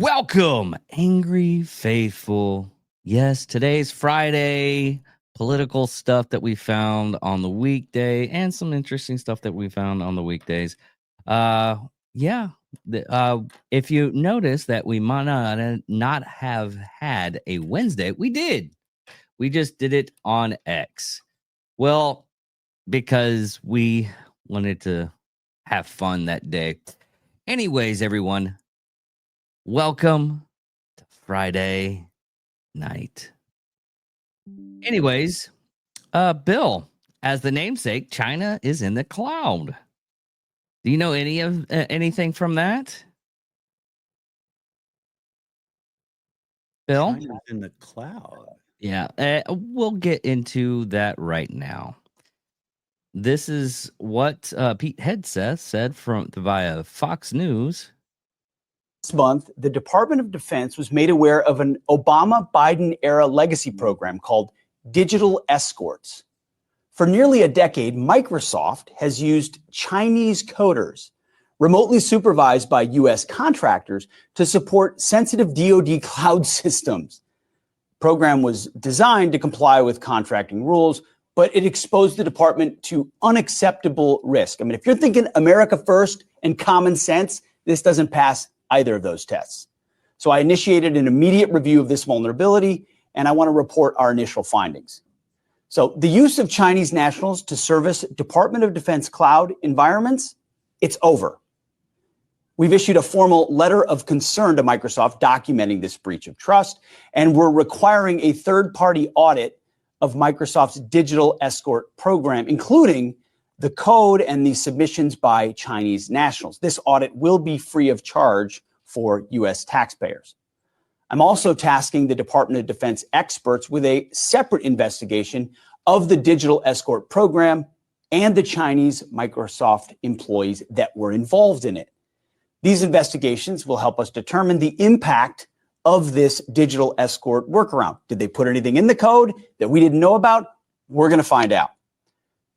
Welcome, Angry Faithful. Yes, today's Friday. Political stuff that we found on the weekday and some interesting stuff that we found on the weekdays. Uh, yeah. If you notice that we might not have had a Wednesday, we did. We just did it on X. Well, because we wanted to have fun that day. Anyways, everyone, welcome to Friday night. Anyways, Bill, as the namesake, China is in the cloud. Do you know anything from that, Bill? China's in the cloud. Yeah, we'll get into that right now. This is what Pete Hegseth said via Fox News. This month, the Department of Defense was made aware of an Obama-Biden-era legacy program called Digital Escorts. For nearly a decade, Microsoft has used Chinese coders, remotely supervised by U.S. contractors, to support sensitive DoD cloud systems. The program was designed to comply with contracting rules, but it exposed the department to unacceptable risk. I mean, if you're thinking America first and common sense, this doesn't pass either of those tests. So I initiated an immediate review of this vulnerability, and I want to report our initial findings. So the use of Chinese nationals to service Department of Defense cloud environments, it's over. We've issued a formal letter of concern to Microsoft documenting this breach of trust, and we're requiring a third-party audit of Microsoft's digital escort program, including the code and the submissions by Chinese nationals. This audit will be free of charge for U.S. taxpayers. I'm also tasking the Department of Defense experts with a separate investigation of the digital escort program and the Chinese Microsoft employees that were involved in it. These investigations will help us determine the impact of this digital escort workaround. Did they put anything in the code that we didn't know about? We're going to find out.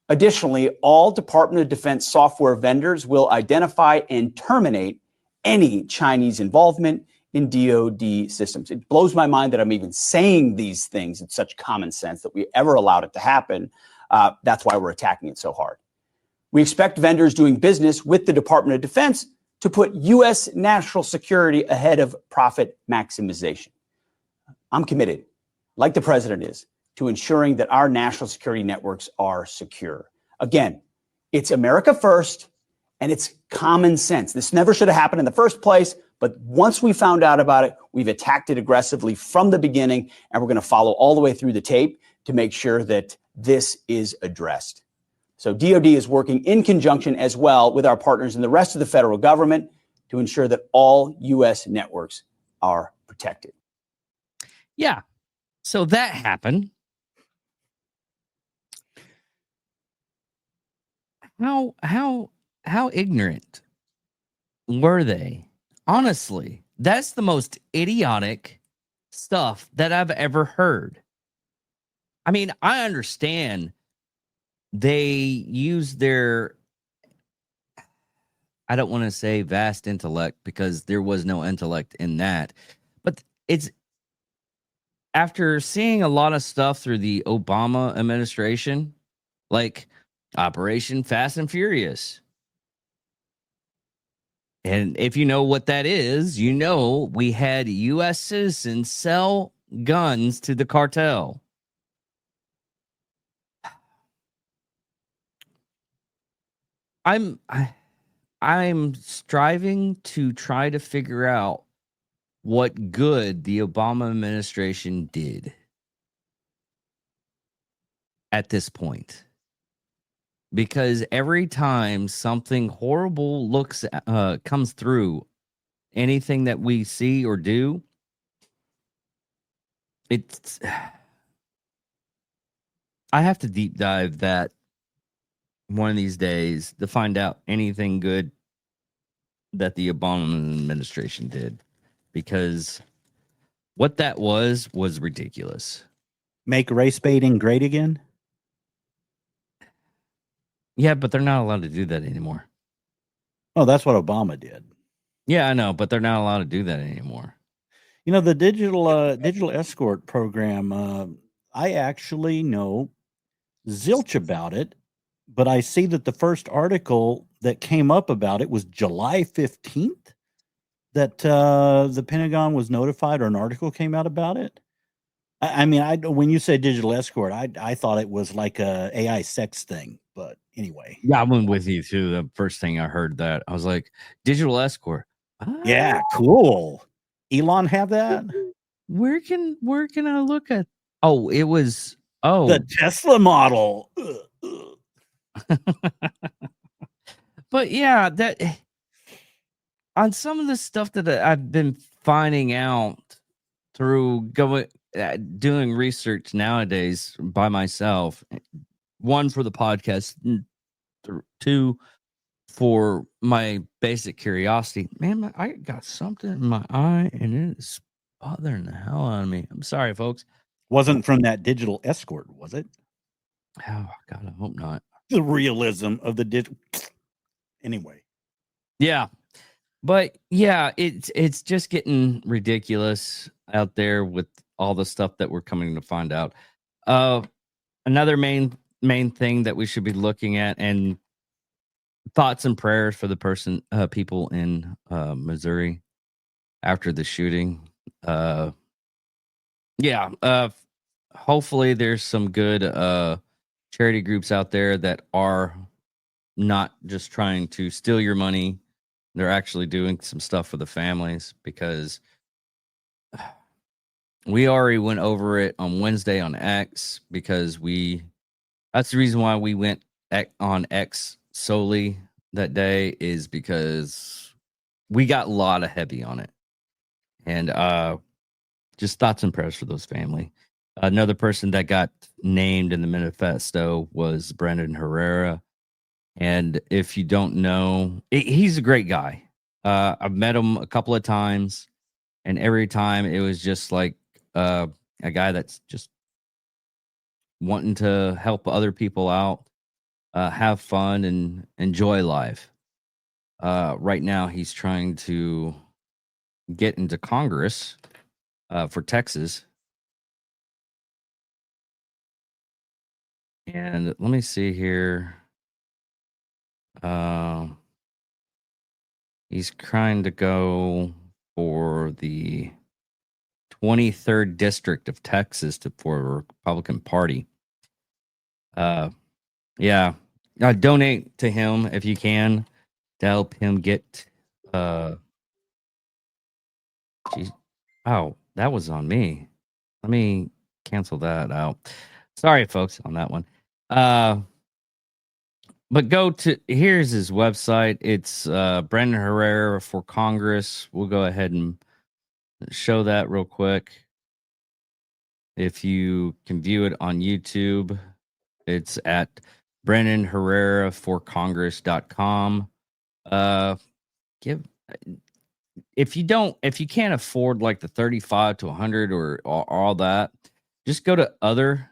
Additionally, all Department of Defense software vendors will identify and terminate any Chinese involvement in DoD systems. It blows my mind that I'm even saying these things. It's such common sense that we ever allowed it to happen. That's why we're attacking it so hard. We expect vendors doing business with the Department of Defense to put U.S. national security ahead of profit maximization. I'm committed, like the president is, to ensuring that our national security networks are secure. Again, it's America first, and it's common sense. This never should have happened in the first place, but once we found out about it, we've attacked it aggressively from the beginning, and we're going to follow all the way through the tape to make sure that this is addressed. So DoD is working in conjunction as well with our partners in the rest of the federal government to ensure that all U.S. networks are protected. Yeah, so that happened. How ignorant were they? Honestly, that's the most idiotic stuff that I've ever heard. I mean, I understand they use their, I don't want to say vast intellect because there was no intellect in that, but it's after seeing a lot of stuff through the Obama administration, like Operation Fast and Furious. And if you know what that is, you know we had U.S. citizens sell guns to the cartel. I'm striving to try to figure out what good the Obama administration did at this point. Because every time something horrible comes through anything that we see or do, I have to deep dive that one of these days to find out anything good that the Obama administration did, because what that was ridiculous. Make race baiting great again? Yeah, but they're not allowed to do that anymore. Oh, that's what Obama did. Yeah, I know, but they're not allowed to do that anymore. You know, the digital escort program, I actually know zilch about it, but I see that the first article that came up about it was July 15th that the Pentagon was notified, or an article came out about it. I mean, when you say digital escort, I thought it was like a AI sex thing, but anyway. Yeah, I went with you too. The first thing I heard that, I was like, digital escort. Yeah, cool. Elon have that? Where can I look at? Oh, it was The Tesla model. But yeah, that on some of the stuff that I've been finding out through doing research nowadays by myself, one for the podcast, two for my basic curiosity. Man, I got something in my eye and it is bothering the hell out of me. I'm sorry, folks. Wasn't from that digital escort, was it? Oh God, I hope not. The realism of the digital. Anyway. Yeah. But yeah, it's just getting ridiculous out there with all the stuff that we're coming to find out. Another main thing that we should be looking at, and thoughts and prayers for the people in Missouri after the shooting. Hopefully there's some good charity groups out there that are not just trying to steal your money. They're actually doing some stuff for the families, because we already went over it on Wednesday on X, because that's the reason why we went on X solely that day, is because we got a lot of heavy on it. And just thoughts and prayers for those family. Another person that got named in the manifesto was Brendan Herrera. And if you don't know, he's a great guy. I've met him a couple of times, and every time it was just like a guy that's just wanting to help other people out, have fun, and enjoy life. Right now, he's trying to get into Congress for Texas. And let me see here. He's trying to go for the 23rd district of Texas for the Republican Party. Yeah, donate to him if you can to help him get. Oh, that was on me. Let me cancel that out. Sorry, folks, on that one. But here's his website. It's Brendan Herrera for Congress. We'll go ahead and show that real quick. If you can view it on YouTube, it's at BrendanHerreraForCongress.com. If you can't afford like the 35 to 100 or all that, just go to other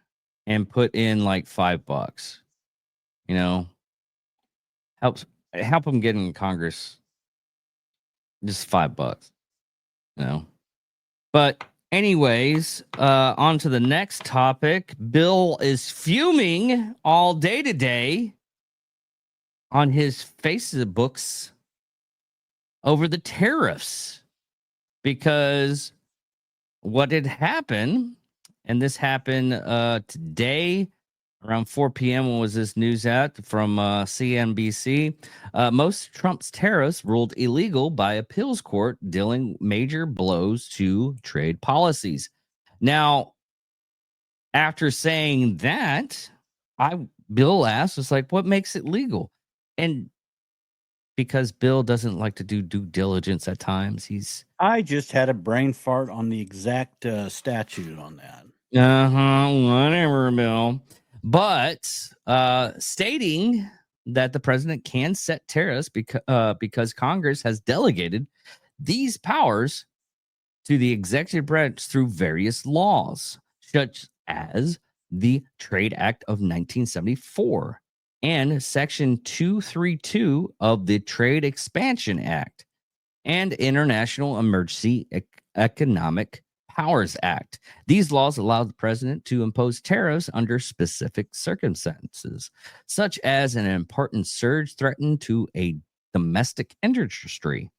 and put in like $5. You know, help them get in Congress. Just $5, you know. But anyways, on to the next topic. Bill is fuming all day today on his Facebooks over the tariffs, because what had happened, and this happened today around 4 p.m. When was this news at? From CNBC. Most of Trump's tariffs ruled illegal by appeals court, dealing major blows to trade policies. Now, after saying that, Bill asked, it's like, what makes it legal? And because Bill doesn't like to do due diligence at times, I just had a brain fart on the exact statute on that. Whatever, Bill. But stating that the president can set tariffs because Congress has delegated these powers to the executive branch through various laws, such as the Trade Act of 1974 and Section 232 of the Trade Expansion Act and International Emergency Economic Powers Act. These laws allow the president to impose tariffs under specific circumstances, such as an important surge threatened to a domestic industry,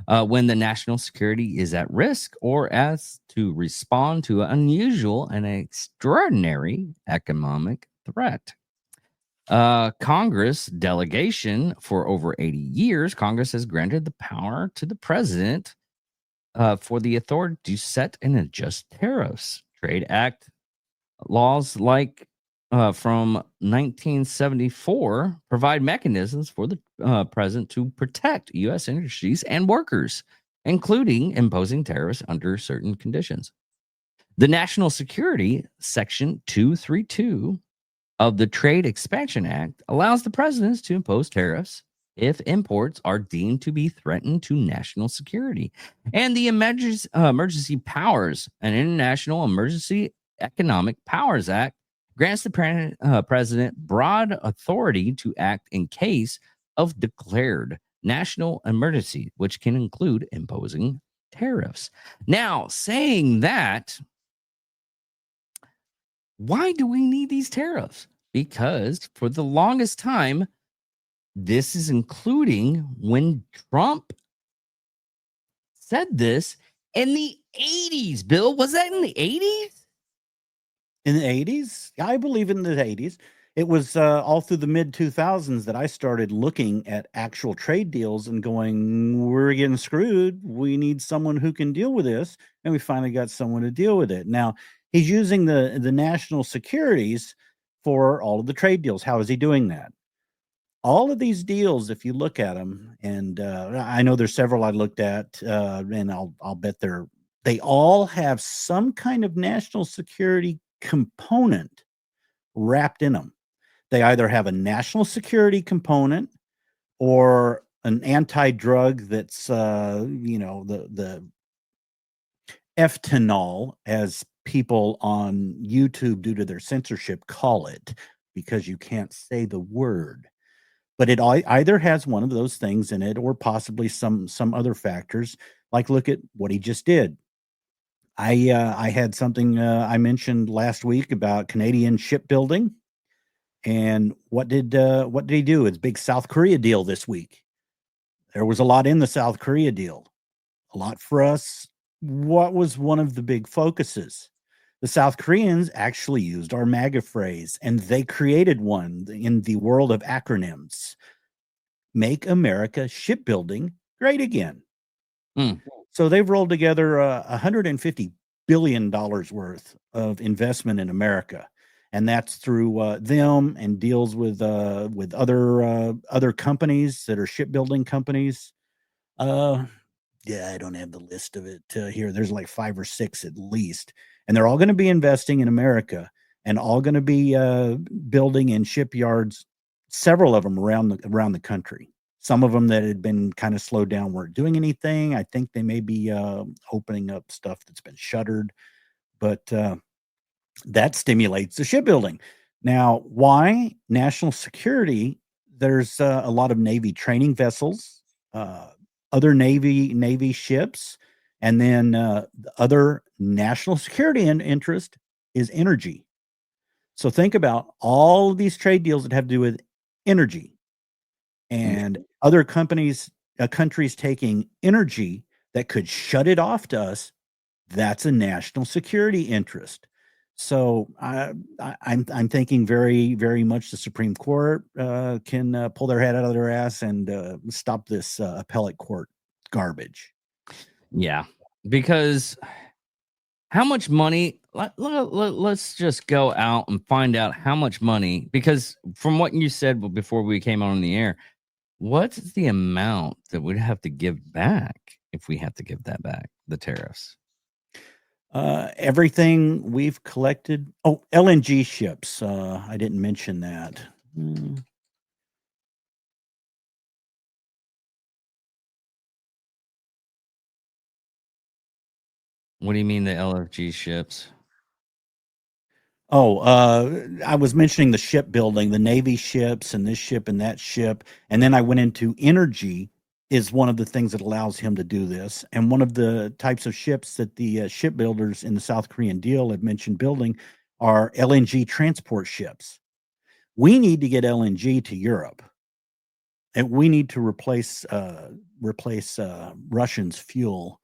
when the national security is at risk, or as to respond to an unusual and extraordinary economic threat. Congress delegation for over 80 years, Congress has granted the power to the president for the authority to set and adjust tariffs. Trade Act laws like from 1974 provide mechanisms for the president to protect U.S. industries and workers, including imposing tariffs under certain conditions. The National Security Section 232 of the Trade Expansion Act allows the presidents to impose tariffs if imports are deemed to be threatened to national security. And the Emergency Powers and International Emergency Economic Powers Act grants the president broad authority to act in case of declared national emergency, which can include imposing tariffs. Now, saying that, why do we need these tariffs? Because for the longest time, this is including when Trump said this in the 80s. Bill, was that in the 80s? In the 80s? I believe in the 80s. It was all through the mid 2000s that I started looking at actual trade deals and going, we're getting screwed. We need someone who can deal with this. And we finally got someone to deal with it. Now, he's using the national securities for all of the trade deals. How is he doing that? All of these deals, if you look at them, and I know there's several I looked at, and I'll bet they all have some kind of national security component wrapped in them. They either have a national security component or an anti-drug that's the fentanyl, as people on YouTube, due to their censorship, call it, because you can't say the word. But it either has one of those things in it, or possibly some other factors. Like, look at what he just did. I had something I mentioned last week about Canadian shipbuilding, and what did he do? It's big South Korea deal this week. There was a lot in the South Korea deal, a lot for us. What was one of the big focuses? The South Koreans actually used our MAGA phrase, and they created one in the world of acronyms: Make America Shipbuilding Great Again. So they've rolled together $150 billion worth of investment in America. And that's through them and deals with other companies that are shipbuilding companies. I don't have the list of it here. There's like 5 or 6 at least. And they're all going to be investing in America, and all going to be building in shipyards, several of them around the country. Some of them that had been kind of slowed down weren't doing anything. I think they may be opening up stuff that's been shuttered, but that stimulates the shipbuilding. Now, why? National security. There's a lot of Navy training vessels, other Navy ships, and then the other national security and interest is energy. So think about all of these trade deals that have to do with energy, and other countries taking energy that could shut it off to us. That's a national security interest. So I'm thinking very, very much the Supreme Court can pull their head out of their ass and stop this appellate court garbage. Yeah, because how much money? Let's just go out and find out how much money. Because from what you said before we came on the air, what's the amount that we'd have to give back if we have to give that back, the tariffs? Everything we've collected. Oh, LNG ships. I didn't mention that. What do you mean the LFG ships? Oh, I was mentioning the shipbuilding, the Navy ships, and this ship and that ship, and then I went into energy. is one of the things that allows him to do this. And one of the types of ships that the shipbuilders in the South Korean deal have mentioned building are LNG transport ships. We need to get LNG to Europe, and we need to replace Russians' fuel.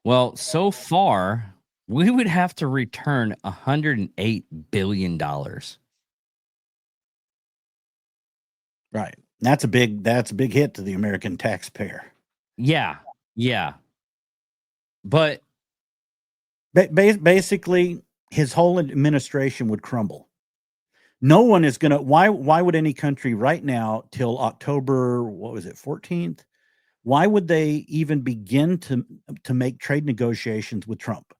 Well, so far, we would have to return $108 billion. Right. That's a big hit to the American taxpayer. Yeah. Yeah. But basically, his whole administration would crumble. No one is going to, why would any country right now till October, 14th? Why would they even begin to make trade negotiations with Trump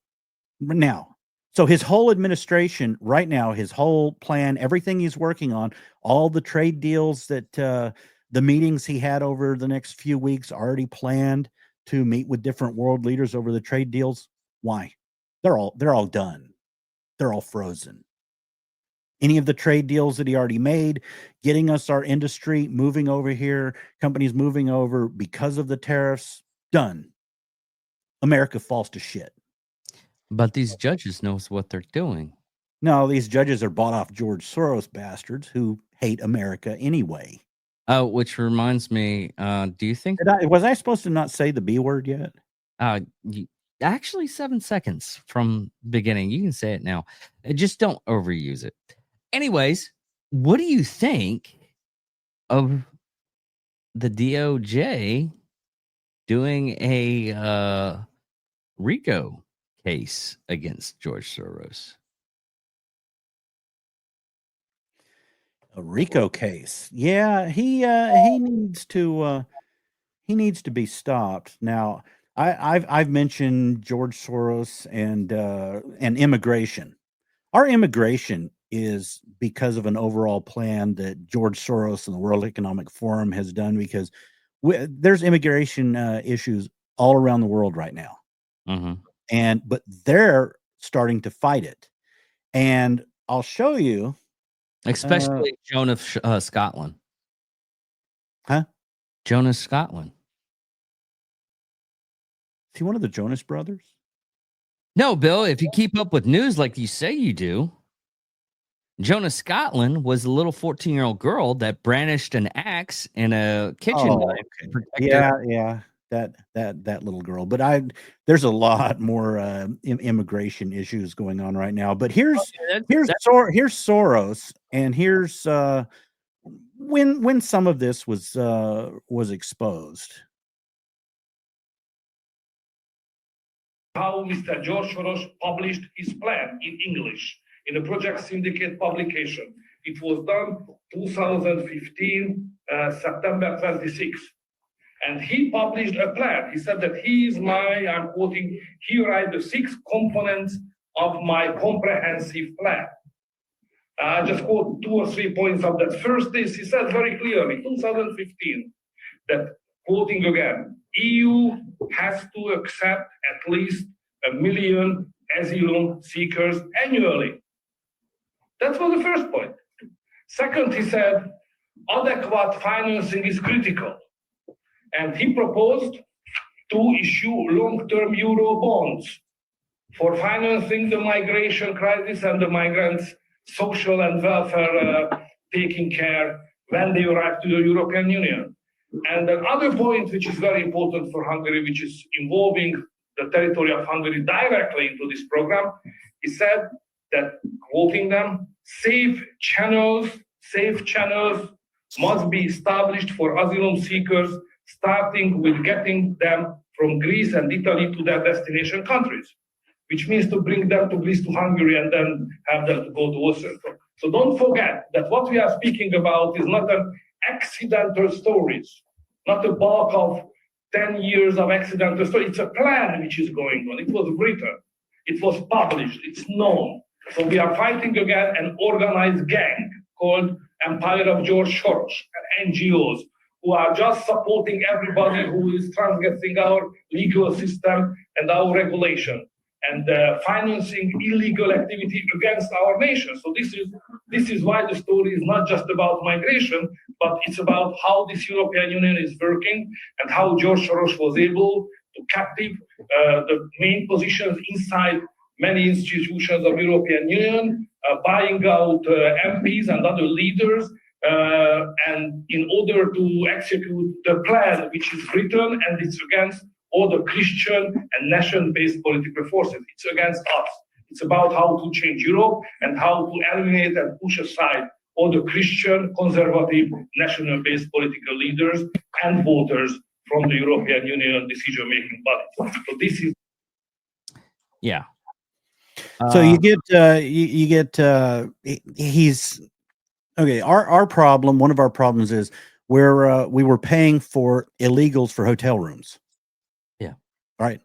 now? So his whole administration right now, his whole plan, everything he's working on, all the trade deals that the meetings he had over the next few weeks already planned to meet with different world leaders over the trade deals. Why? They're all done. They're all frozen. Any of the trade deals that he already made, getting us our industry moving over here, companies moving over because of the tariffs, done. America falls to shit. But these judges knows what they're doing. No, these judges are bought off George Soros bastards who hate America anyway. Oh, which reminds me, do you think was I supposed to not say the B word yet? Actually 7 seconds from beginning. You can say it now. Just don't overuse it. Anyways, what do you think of the DOJ doing a RICO case against George Soros? A RICO case. Yeah, he needs to be stopped. Now, I've mentioned George Soros and immigration. Our immigration is because of an overall plan that George Soros and the World Economic Forum has done, because there's immigration issues all around the world right now. Mm-hmm. But they're starting to fight it. And I'll show you. Especially Jonas Scotland. Huh? Jonas Scotland. Is he one of the Jonas Brothers? No, Bill, if you keep up with news like you say you do, Jonas Scotland was a little 14-year-old girl that brandished an axe in a kitchen knife. Okay. Yeah. That little girl. But there's a lot more immigration issues going on right now. But here's Soros, and here's when some of this was exposed. How Mr. George Soros published his plan in English in a Project Syndicate publication. It was done 2015, September 26th. And he published a plan. He said that I'm quoting, he write the 6 components of my comprehensive plan. I just quote 2 or 3 points of that. First is, he said very clearly, 2015, that, quoting again, EU has to accept at least 1 million asylum seekers annually. That was the first point. Second, he said, adequate financing is critical. And he proposed to issue long-term euro bonds for financing the migration crisis and the migrants' social and welfare taking care when they arrive to the European Union. And another point which is very important for Hungary, which is involving the territory of Hungary directly into this program, he said that, quoting them, safe channels must be established for asylum seekers, starting with getting them from Greece and Italy to their destination countries, which means to bring them to Greece, to Hungary, and then have them to go to Austria. So don't forget that what we are speaking about is not an accidental stories, not a bulk of 10 years of accidental stories. It's a plan which is going on. It was written, it was published, it's known. So we are fighting again an organized gang called Empire of George Soros, and NGOs, who are just supporting everybody who is transgressing our legal system and our regulation. and financing illegal activity against our nation. So this is why the story is not just about migration, but it's about how this European Union is working and how George Soros was able to captive the main positions inside many institutions of European Union, buying out MPs and other leaders, and in order to execute the plan which is written, and it's against all the Christian and nation-based political forces. It's against us. It's about how to change Europe and how to eliminate and push aside all the Christian, conservative, national-based political leaders and voters from the European Union decision-making bodies. So this is Yeah. So you get he's okay. Our problem, one of our problems is where we were paying for illegals for hotel rooms. Yeah. Right.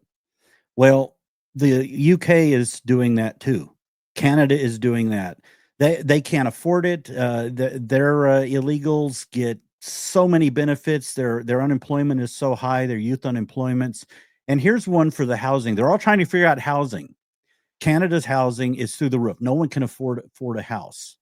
Well, the UK is doing that too. Canada is doing that. They can't afford it. Their illegals get so many benefits. Their unemployment is so high. Their youth unemployments. And here's one for the housing. They're all trying to figure out housing. Canada's housing is through the roof. No one can afford a house.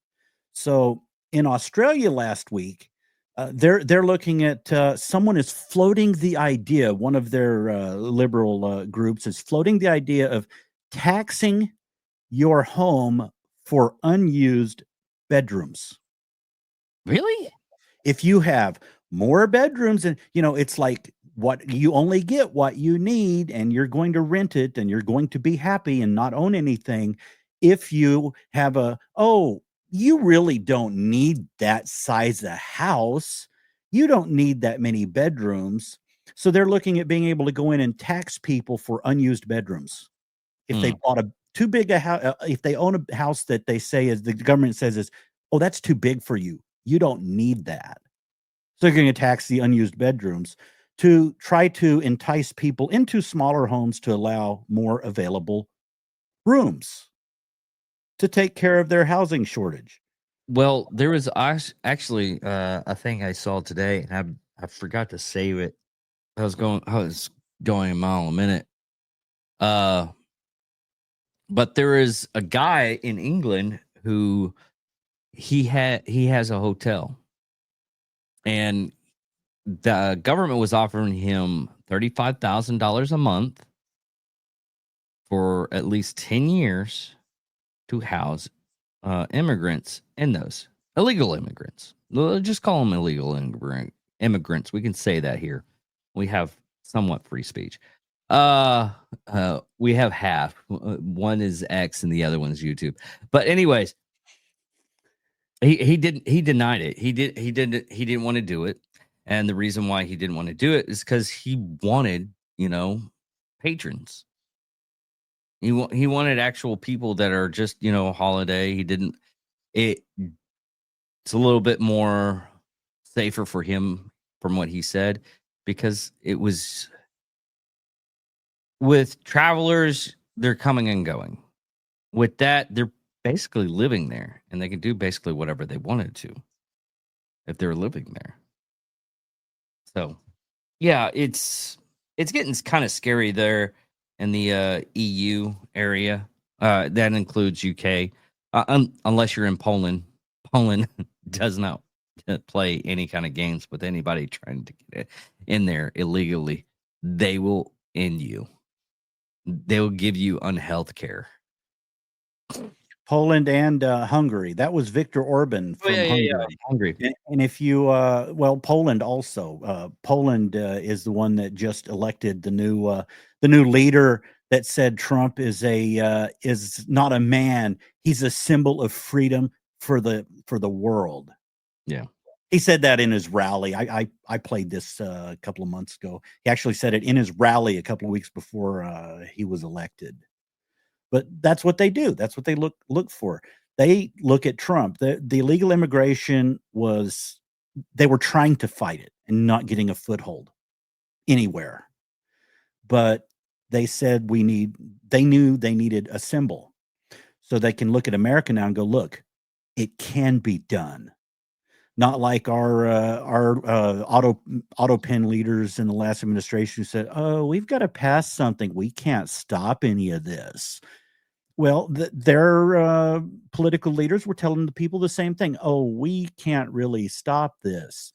So in Australia last week, they're looking at someone is floating the idea. One of their liberal groups is floating the idea of taxing your home for unused bedrooms. Really? If you have more bedrooms, and it's like what you only get what you need, and you're going to rent it, and you're going to be happy and not own anything. If you have you really don't need that size of house. You don't need that many bedrooms. So they're looking at being able to go in and tax people for unused bedrooms. If they bought a too big a house, if they own a house that they say is the government says is, oh, that's too big for you. You don't need that. So they're going to tax the unused bedrooms to try to entice people into smaller homes to allow more available rooms to take care of their housing shortage. Well, there was actually a thing I saw today, and I forgot to save it. I was going a mile a minute. But there is a guy in England who he has a hotel, and the government was offering him $35,000 a month for at least 10 years to house immigrants in those illegal immigrants. Just call them illegal immigrants. We can say that here. We have somewhat free speech. We have half. One is X and the other one's YouTube. But anyways, he denied it. He didn't want to do it. And the reason why he didn't want to do it is because he wanted, patrons. He wanted actual people that are just, holiday. It's a little bit more safer for him from what he said, because it was with travelers, they're coming and going. With that, they're basically living there, and they can do basically whatever they wanted to if they're living there. So, yeah, it's getting kind of scary there in the EU area. That includes UK, unless you're in Poland. Poland does not play any kind of games with anybody trying to get in there illegally. They will end you. They will give you unhealth care. Poland and Hungary. That was Viktor Orban from Hungary. And if you, Poland also. Poland is the one that just elected the new leader that said Trump is not a man. He's a symbol of freedom for the world. Yeah. He said that in his rally. I played this a couple of months ago. He actually said it in his rally a couple of weeks before he was elected. But that's what they do. That's what they look for. They look at Trump. The illegal immigration they were trying to fight it and not getting a foothold anywhere. But they said they knew they needed a symbol. So they can look at America now and go, look, it can be done. Not like our auto pen leaders in the last administration who said, "Oh, we've got to pass something. We can't stop any of this." Well, their political leaders were telling the people the same thing. "Oh, we can't really stop this,"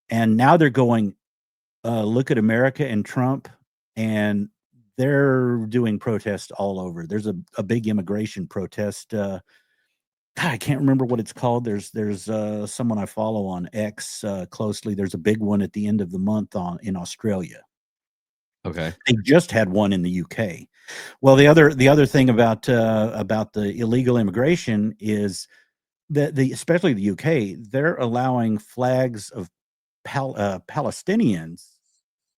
and now they're going, "Look at America and Trump," and they're doing protests all over. There's a big immigration protest. God, I can't remember what it's called. There's someone I follow on X closely. There's a big one at the end of the month in Australia. Okay. They just had one in the UK. Well, the other thing about the illegal immigration is that especially the UK, they're allowing flags of Palestinians,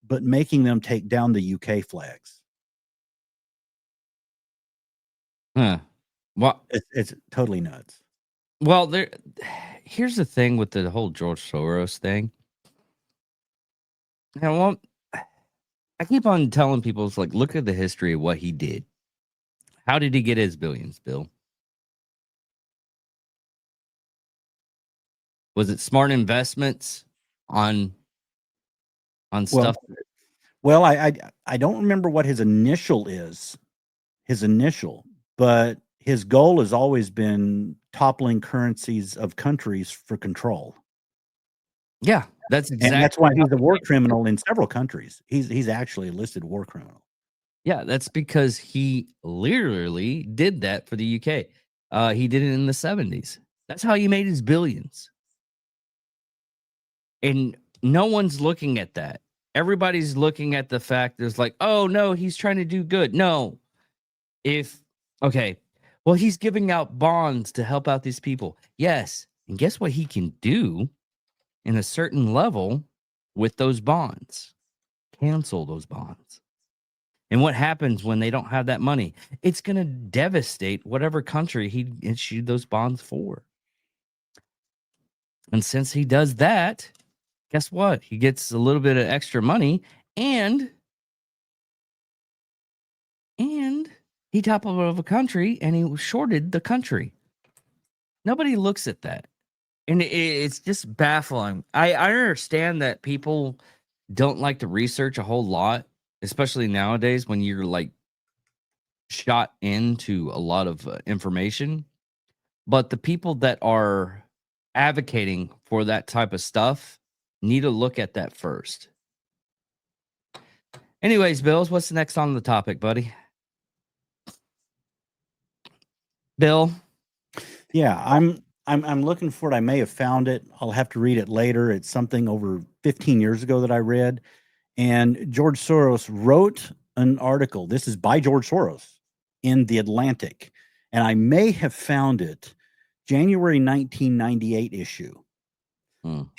but making them take down the UK flags. Huh. Well, It's totally nuts. well, here's the thing with the whole George Soros thing. Now, well, I keep on telling people, it's like, look at the history of what he did. How did he get his billions, Bill? Was it smart investments on stuff? Well, I don't remember what his initial is. But his goal has always been toppling currencies of countries for control. Yeah, that's exactly. And that's why he's a war criminal in several countries. He's actually a listed war criminal. Yeah, that's because he literally did that for the UK. He did it in the 70s. That's how he made his billions. And no one's looking at that. Everybody's looking at the fact there's like, oh, no, he's trying to do good. No. Well, he's giving out bonds to help out these people. Yes. And guess what he can do in a certain level with those bonds? Cancel those bonds. And what happens when they don't have that money? It's going to devastate whatever country he issued those bonds for. And since he does that, guess what? He gets a little bit of extra money and he toppled out of a country and he shorted the country. Nobody looks at that. And it's just baffling. I understand that people don't like to research a whole lot, especially nowadays when you're like shot into a lot of information. But the people that are advocating for that type of stuff need to look at that first. Anyways, Bills, what's next on the topic, buddy? Bill? Yeah, I'm looking for it. I may have found it. I'll have to read it later. It's something over 15 years ago that I read. And George Soros wrote an article. This is by George Soros in The Atlantic. And I may have found it January 1998 issue.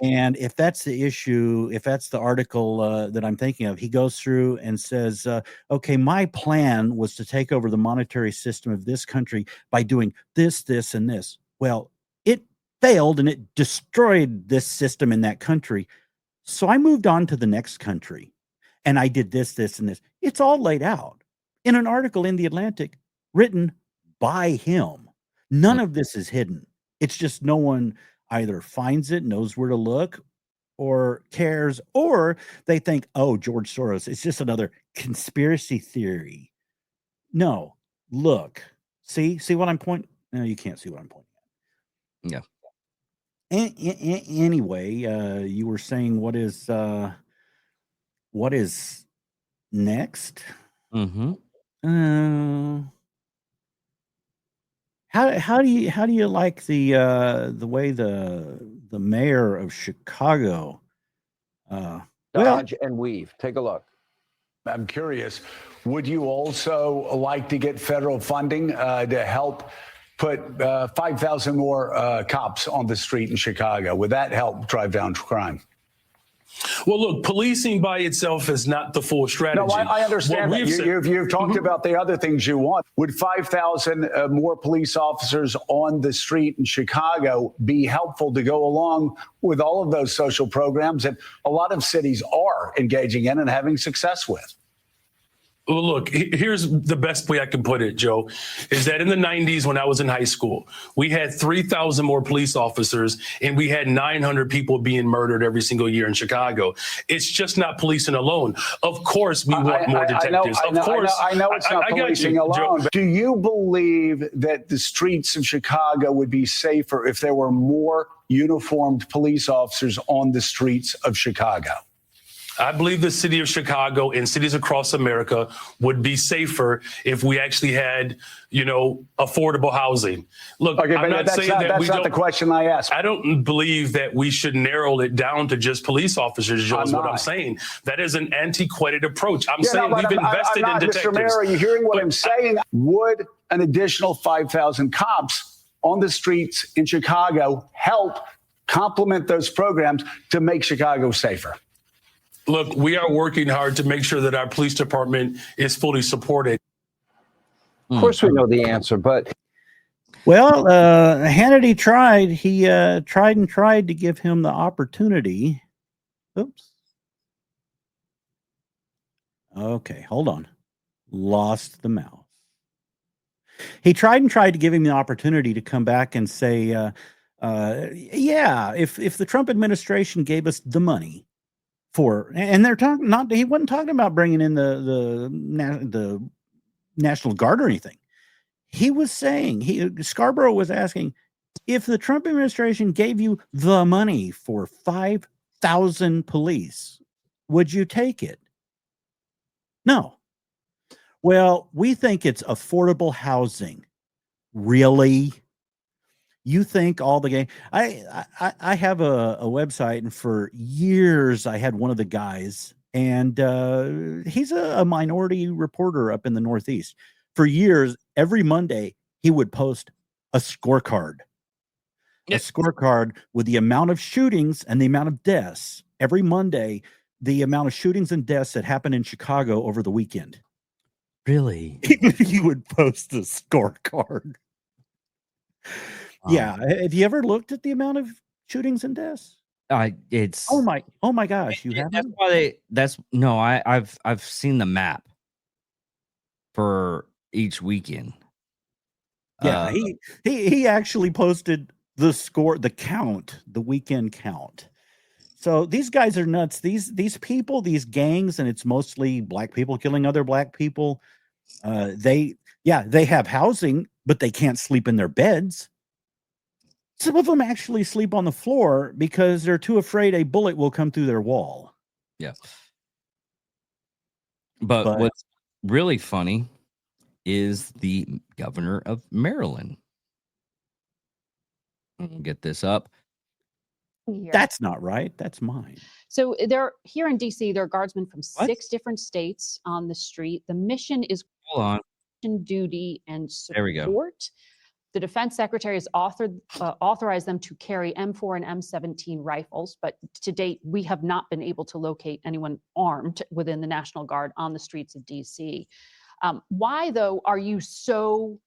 And if that's the issue, if that's the article that I'm thinking of, he goes through and says, okay, my plan was to take over the monetary system of this country by doing this, this, and this. Well, it failed and it destroyed this system in that country. So I moved on to the next country and I did this, this, and this. It's all laid out in an article in The Atlantic written by him. None of this is hidden. It's just no one either finds it, knows where to look, or cares, or they think, oh, George Soros, it's just another conspiracy theory. No, look, see what I'm pointing? No, you can't see what I'm pointing at. Yeah. Anyway, you were saying what is next? Mm-hmm. How do you like the way the mayor of Chicago dodge and weave? Take a look. I'm curious, would you also like to get federal funding to help put 5,000 more cops on the street in Chicago? Would that help drive down crime? Well, look, policing by itself is not the full strategy. No, I understand that. You've talked about the other things you want. Would 5,000 more police officers on the street in Chicago be helpful to go along with all of those social programs that a lot of cities are engaging in and having success with? Well, look, here's the best way I can put it, Joe, is that in the 90s when I was in high school, we had 3,000 more police officers and we had 900 people being murdered every single year in Chicago. It's just not policing alone. Of course, we want more detectives. I know it's not policing alone. Joe. But do you believe that the streets of Chicago would be safer if there were more uniformed police officers on the streets of Chicago? I believe the city of Chicago and cities across America would be safer if we actually had, affordable housing. Look, okay, I'm not saying that that's not the question I asked. I don't believe that we should narrow it down to just police officers, Joe, is what I'm saying. That is an antiquated approach. I'm saying we've invested in detectives. Mr. Mayor, are you hearing what I'm saying? Would an additional 5,000 cops on the streets in Chicago help complement those programs to make Chicago safer? Look, we are working hard to make sure that our police department is fully supported. Of course, we know the answer, but Well, Hannity tried. He tried to give him the opportunity. Oops. Okay, hold on. Lost the mouse. He tried to give him the opportunity to come back and say, yeah, if the Trump administration gave us the money for, and they're talking, he wasn't talking about bringing in the National Guard or anything. He was saying, Scarborough was asking, if the Trump administration gave you the money for 5,000 police, would you take it? No. Well, we think it's affordable housing. Really? You think all the game? I have a website, and for years I had one of the guys, and he's a minority reporter up in the Northeast. For years, every Monday he would post a scorecard, a scorecard with the amount of shootings and the amount of deaths. Every Monday, the amount of shootings and deaths that happened in Chicago over the weekend. Really? He would post a scorecard. Yeah. Have you ever looked at the amount of shootings and deaths? It's oh my gosh, you haven't? I've seen the map for each weekend. Yeah, he actually posted the score, the count, the weekend count. So these guys are nuts. These people, these gangs, and it's mostly black people killing other black people. They have housing, but they can't sleep in their beds. Some of them actually sleep on the floor because they're too afraid a bullet will come through their wall. Yeah. But what's really funny is the governor of Maryland. I'll get this up. Here. That's not right. That's mine. So they're here in DC. There are guardsmen from 6 different states on the street. The mission is duty and support. There we go. The defense secretary has authorized them to carry M4 and M17 rifles, but to date, we have not been able to locate anyone armed within the National Guard on the streets of DC. Why, though, are you so...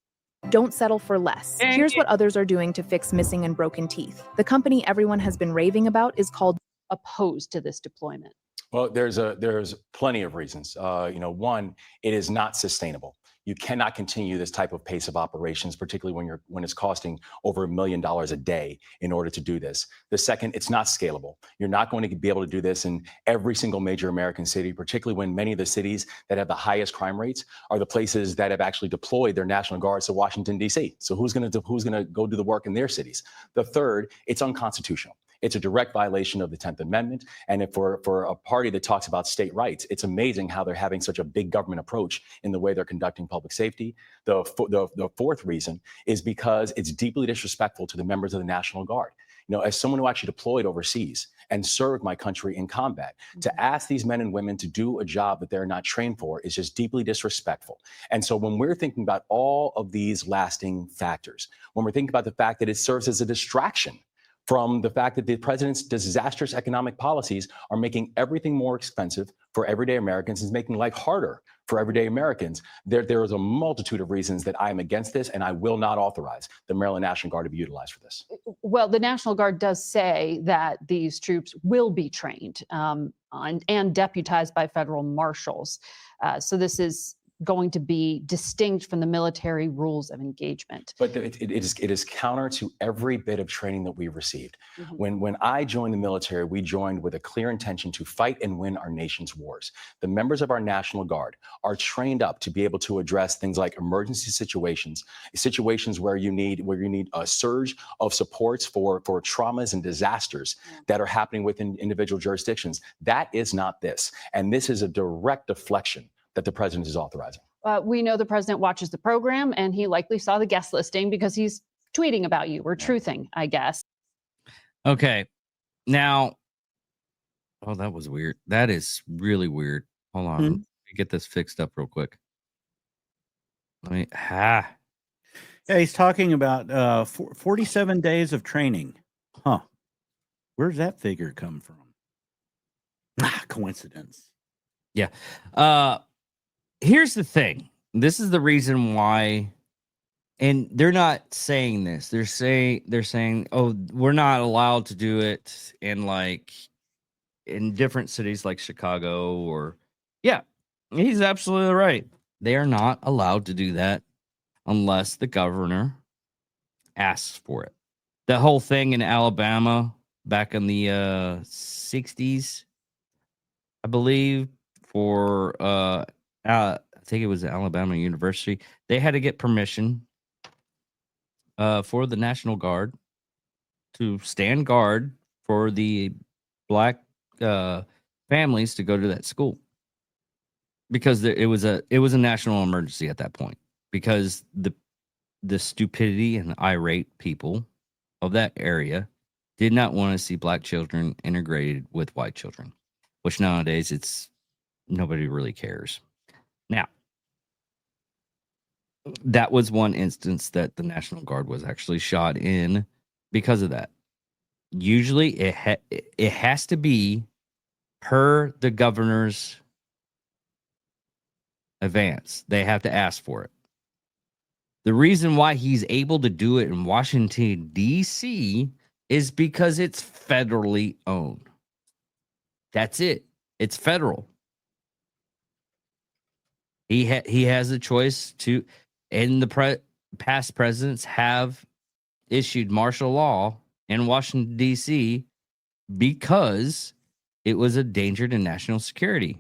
Don't settle for less. Here's what others are doing to fix missing and broken teeth. The company everyone has been raving about is called opposed to this deployment. Well, there's plenty of reasons. One, it is not sustainable. You cannot continue this type of pace of operations, particularly when it's costing over $1 million a day in order to do this. The second, it's not scalable. You're not going to be able to do this in every single major American city, particularly when many of the cities that have the highest crime rates are the places that have actually deployed their National Guards to Washington, D.C. So who's going to go do the work in their cities? The third, it's unconstitutional. It's a direct violation of the 10th Amendment. And if for a party that talks about state rights, it's amazing how they're having such a big government approach in the way they're conducting public safety. The fourth reason is because it's deeply disrespectful to the members of the National Guard. As someone who actually deployed overseas and served my country in combat, to ask these men and women to do a job that they're not trained for is just deeply disrespectful. And so when we're thinking about all of these lasting factors, when we're thinking about the fact that it serves as a distraction from the fact that the president's disastrous economic policies are making everything more expensive for everyday Americans, is making life harder for everyday Americans. There is a multitude of reasons that I am against this, and I will not authorize the Maryland National Guard to be utilized for this. Well, the National Guard does say that these troops will be trained and deputized by federal marshals. So this is going to be distinct from the military rules of engagement. But it is counter to every bit of training that we've received. Mhm. When I joined the military, we joined with a clear intention to fight and win our nation's wars. The members of our National Guard are trained up to be able to address things like emergency situations where you need a surge of supports for traumas and disasters that are happening within individual jurisdictions. That is not this. And this is a direct deflection that the president is authorizing. We know the president watches the program, and he likely saw the guest listing because he's tweeting about you or truthing, I guess. Okay. Now, oh, that was weird. That is really weird. Hold on. Let me get this fixed up real quick. Yeah, he's talking about 47 days of training. Huh. Where's that figure come from? Coincidence. Yeah. Here's the thing. This is the reason why, and they're not saying this. They're saying, oh, we're not allowed to do it in different cities like Chicago or, yeah, he's absolutely right. They are not allowed to do that unless the governor asks for it. The whole thing in Alabama back in the 60s, I believe, for I think it was Alabama University, they had to get permission for the National Guard to stand guard for the black families to go to that school, because it was a national emergency at that point, because the stupidity and irate people of that area did not want to see black children integrated with white children, which nowadays nobody really cares. Now, that was one instance that the National Guard was actually shot in because of that. Usually it has to be per the governor's advance. They have to ask for it. The reason why he's able to do it in Washington, D.C. is because it's federally owned. That's it. It's federal. He has a choice to, and the past presidents have issued martial law in Washington, D.C. because it was a danger to national security,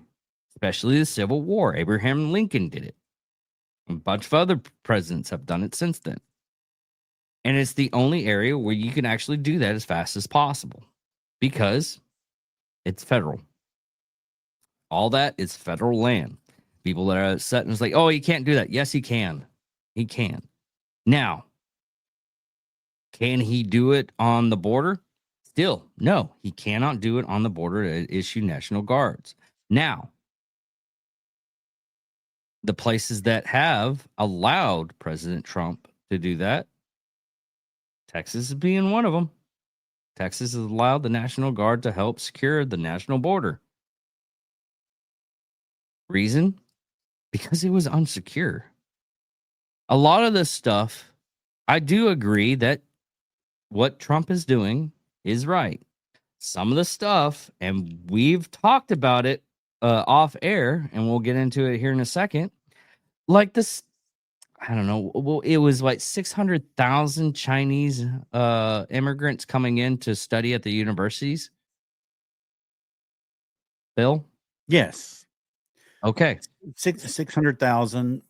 especially the Civil War. Abraham Lincoln did it. A bunch of other presidents have done it since then. And it's the only area where you can actually do that as fast as possible because it's federal. All that is federal land. People that are upset and it's like, oh, he can't do that. Yes, he can. He can. Now, can he do it on the border? Still, no, he cannot do it on the border to issue National Guards. Now, the places that have allowed President Trump to do that, Texas is being one of them. Texas has allowed the National Guard to help secure the national border. Reason? Because it was unsecure. A lot of this stuff, I do agree that what Trump is doing is right. Some of the stuff, and we've talked about it off air, and we'll get into it here in a second, like this, I don't know, well, it was like 600,000 Chinese immigrants coming in to study at the universities. Bill? Yes. Okay. 600,000,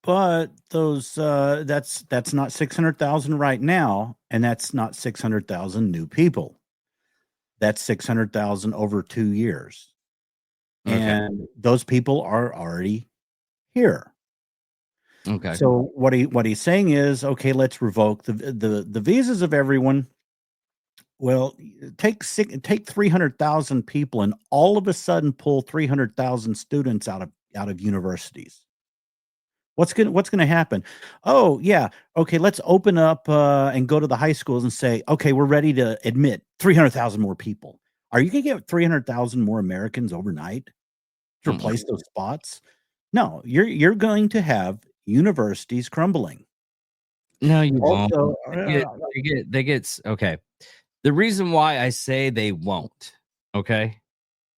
but those that's not 600,000 right now, and that's not 600,000 new people. That's 600,000 over 2 years. Okay. And those people are already here. Okay. So what he's saying is, okay, let's revoke the visas of everyone. Well, take 300,000 people and all of a sudden pull 300,000 students out of universities. What's going to happen? Oh, yeah. Okay, let's open up and go to the high schools and say, okay, we're ready to admit 300,000 more people. Are you going to get 300,000 more Americans overnight? to replace those spots. No, you're going to have universities crumbling. No, you won't. Also, They get okay. The reason why I say they won't, okay,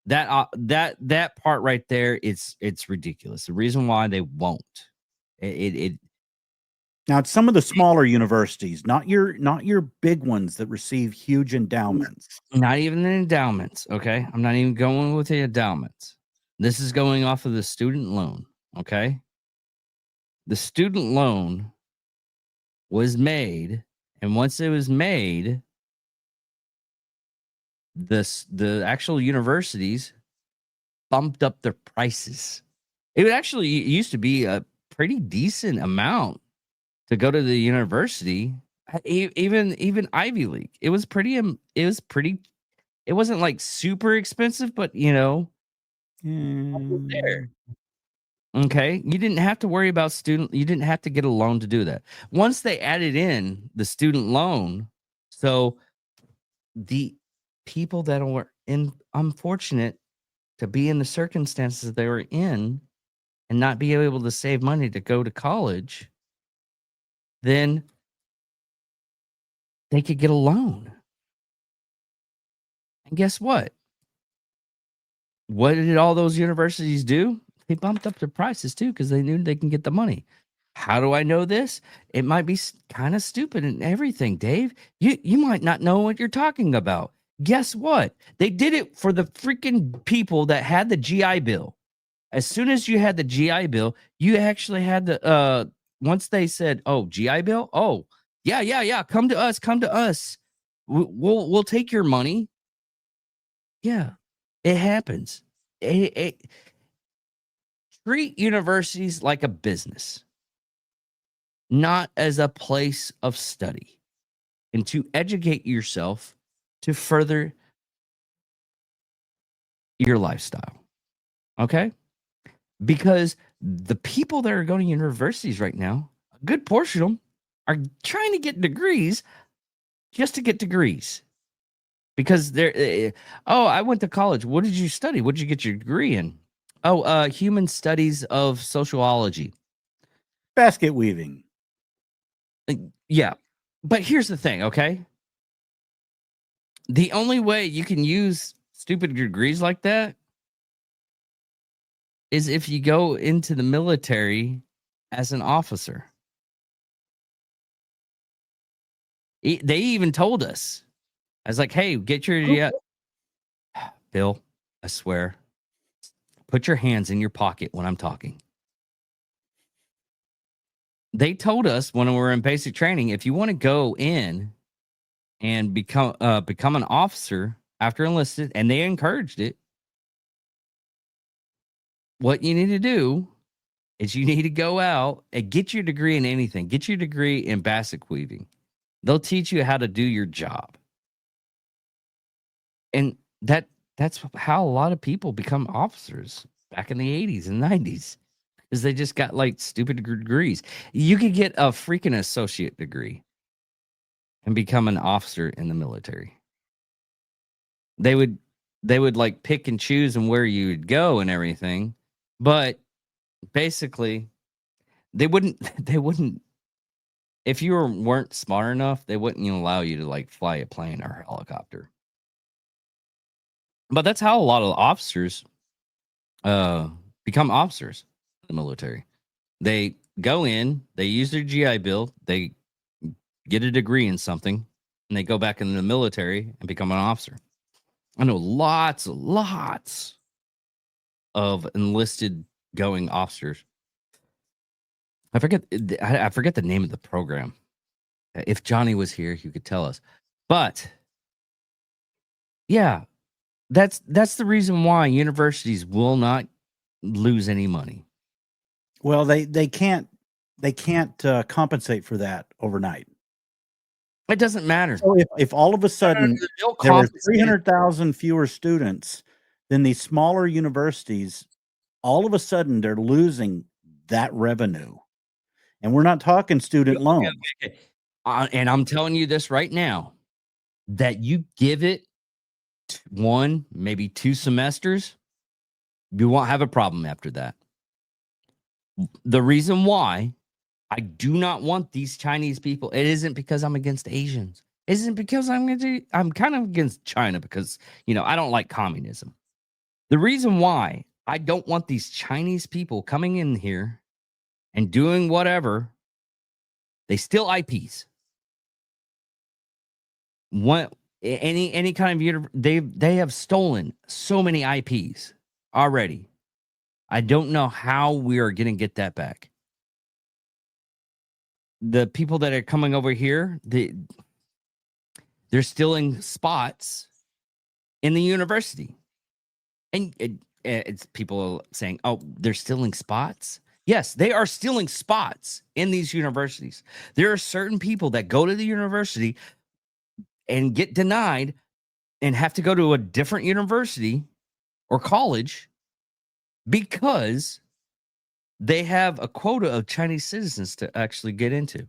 that part right there, it's ridiculous. The reason why they won't, it now it's some of the smaller universities, not your big ones that receive huge endowments. not even the endowments. Okay, I'm not even going with the endowments. This is going off of the student loan. Okay, the student loan was made, and once it was made, the actual universities bumped up their prices. It used to be a pretty decent amount to go to the university, even Ivy League. It wasn't like super expensive, but there. Okay, you didn't have to worry about you didn't have to get a loan to do that. Once they added in the student loan, so the people that were unfortunate to be in the circumstances they were in and not be able to save money to go to college, then they could get a loan. And guess what? What did all those universities do? They bumped up their prices too because they knew they can get the money. How do I know this? It might be kind of stupid and everything, Dave. You might not know what you're talking about. Guess what? They did it for the freaking people that had the GI Bill. As soon as you had the GI Bill, you actually had the once they said, "Oh, GI Bill? Oh, yeah, come to us. We'll take your money." Yeah, it happens. Treat universities like a business, not as a place of study, and to educate yourself to further your lifestyle. Okay? Because the people that are going to universities right now, a good portion of them are trying to get degrees just to get degrees. Because they're, I went to college. What did you study? What did you get your degree in? Oh, human studies of sociology. Basket weaving. Yeah. But here's the thing, okay? The only way you can use stupid degrees like that is if you go into the military as an officer. They even told us. I was like, hey, get your... Bill, I swear. Put your hands in your pocket when I'm talking. They told us when we were in basic training, if you want to go in and become an officer after enlisted, and they encouraged it, what you need to do is you need to go out and get your degree in anything. Get your degree in basket weaving. They'll teach you how to do your job. And that's how a lot of people become officers back in the 80s and 90s, because they just got like stupid degrees. You could get a freaking associate degree and become an officer in the military. They would like pick and choose and where you would go and everything, but basically they wouldn't if you weren't smart enough, they wouldn't even allow you to like fly a plane or a helicopter. But that's how a lot of officers become officers in the military. They go in, they use their GI Bill, they get a degree in something, and they go back in the military and become an officer. I know lots of enlisted going officers. I forget the name of the program. If Johnny was here, he could tell us. But yeah, that's the reason why universities will not lose any money. Well, they can't compensate for that overnight. It doesn't matter. So if all of a sudden there were 300,000 fewer students, then these smaller universities, all of a sudden they're losing that revenue. And we're not talking student loans. And I'm telling you this right now, that you give it 1, maybe 2 semesters, You won't have a problem after that. The reason why I do not want these Chinese people, it isn't because I'm against Asians. It isn't because I'm kind of against China because, I don't like communism. The reason why I don't want these Chinese people coming in here and doing whatever, they steal IPs. Any kind of they have stolen so many IPs already. I don't know how we are going to get that back. The people that are coming over here, they're stealing spots in the university. And it's people saying, oh, they're stealing spots. Yes, they are stealing spots in these universities. There are certain people that go to the university and get denied and have to go to a different university or college because they have a quota of Chinese citizens to actually get into.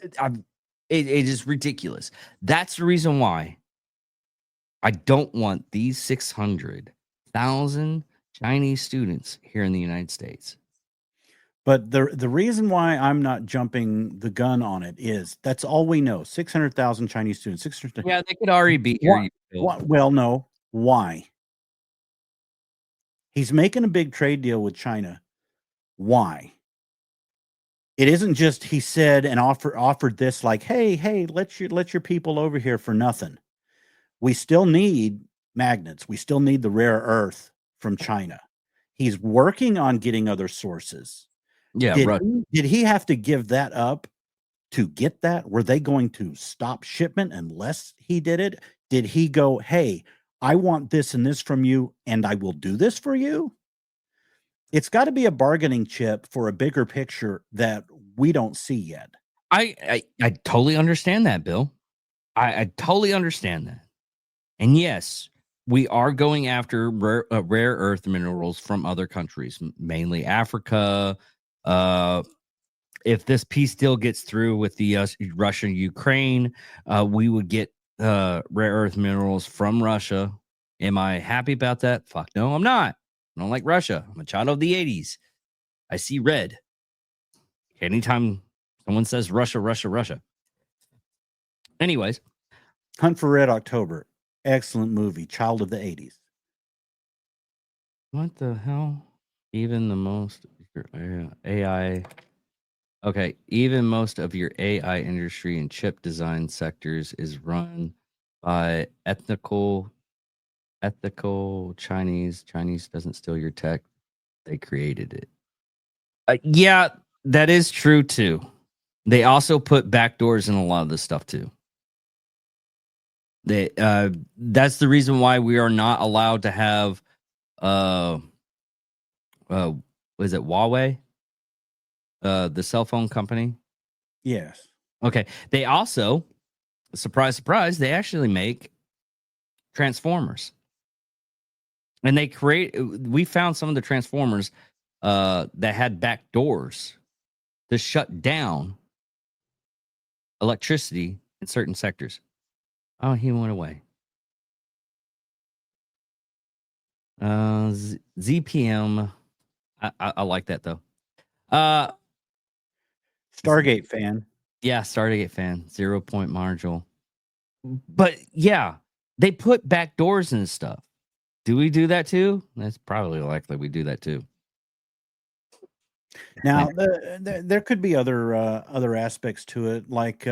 It is ridiculous. That's the reason why I don't want these 600,000 Chinese students here in the United States. But the reason why I'm not jumping the gun on it is that's all we know. 600,000 Chinese students. 600. Yeah, they could already be here. Well, no. Why? He's making a big trade deal with China. Why? It isn't just he said and offered this like, hey, let your people over here for nothing. We still need magnets. We still need the rare earth from China. He's working on getting other sources. Yeah, did he have to give that up to get that? Were they going to stop shipment unless he did it? Did he go, hey, I want this and this from you, and I will do this for you? It's got to be a bargaining chip for a bigger picture that we don't see yet. I totally understand that, Bill. I totally understand that. And yes, we are going after rare earth minerals from other countries, mainly Africa. If this peace deal gets through with the Russia and Ukraine, we would get rare earth minerals from Russia. Am I happy about that? Fuck no, I'm not. I don't like Russia. I'm a child of the 80s. I see red. Anytime someone says Russia, Russia, Russia. Anyways. Hunt for Red October. Excellent movie. Child of the 80s. What the hell? Even the most AI. Okay. Even most of your AI industry and chip design sectors is run by ethical Chinese. Chinese doesn't steal your tech. They created it. Yeah, that is true too. They also put backdoors in a lot of this stuff too. That's the reason why we are not allowed to have was it Huawei? The cell phone company? Yes. Okay. They also, surprise, surprise, they actually make transformers. And we found some of the transformers that had back doors to shut down electricity in certain sectors. Oh, he went away. ZPM. I like that though. Stargate fan. Yeah, Stargate fan. 0 Point Marginal. But yeah, they put back doors and stuff. Do we do that too? That's probably likely we do that too. Now, there could be other aspects to it, like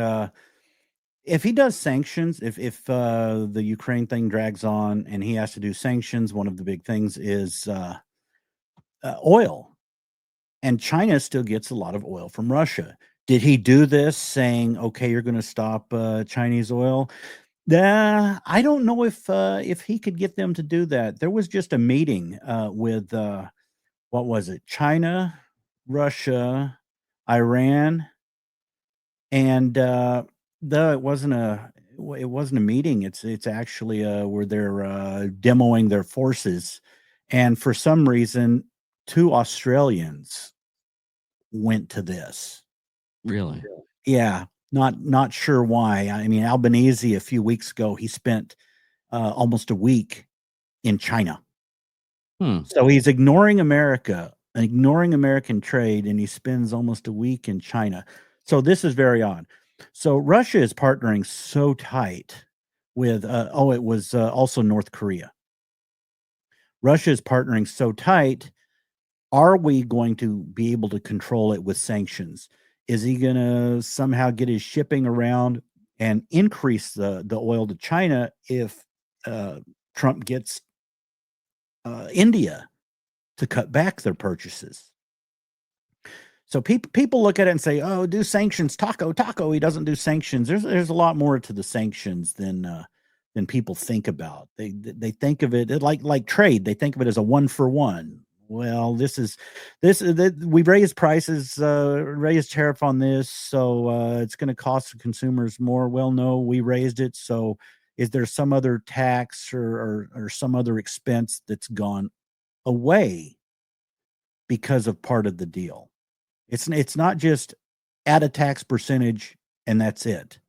if he does sanctions, if the Ukraine thing drags on and he has to do sanctions, one of the big things is oil, and China still gets a lot of oil from Russia. Did he do this saying, "Okay, you're going to stop Chinese oil"? I don't know if he could get them to do that. There was just a meeting with what was it? China, Russia, Iran, and though it wasn't a meeting. It's actually where they're demoing their forces, and for some reason, 2 Australians went to this. Really? Yeah. Not sure why. I mean, Albanese a few weeks ago, he spent almost a week in China. So he's ignoring America, ignoring American trade, and he spends almost a week in China. So this is very odd. So Russia is partnering so tight with, it was also North Korea. Russia is partnering so tight. Are we going to be able to control it with sanctions? Is he going to somehow get his shipping around and increase the oil to China if Trump gets India to cut back their purchases? So people look at it and say, "Oh, do sanctions, Taco. He doesn't do sanctions." There's a lot more to the sanctions than people think about. They think of it like trade. They think of it as a 1-for-1. Well, we raised prices, raised tariff on this, so it's going to cost the consumers more. Well, no, we raised it. So is there some other tax or some other expense that's gone away because of part of the deal? It's not just add a tax percentage and that's it.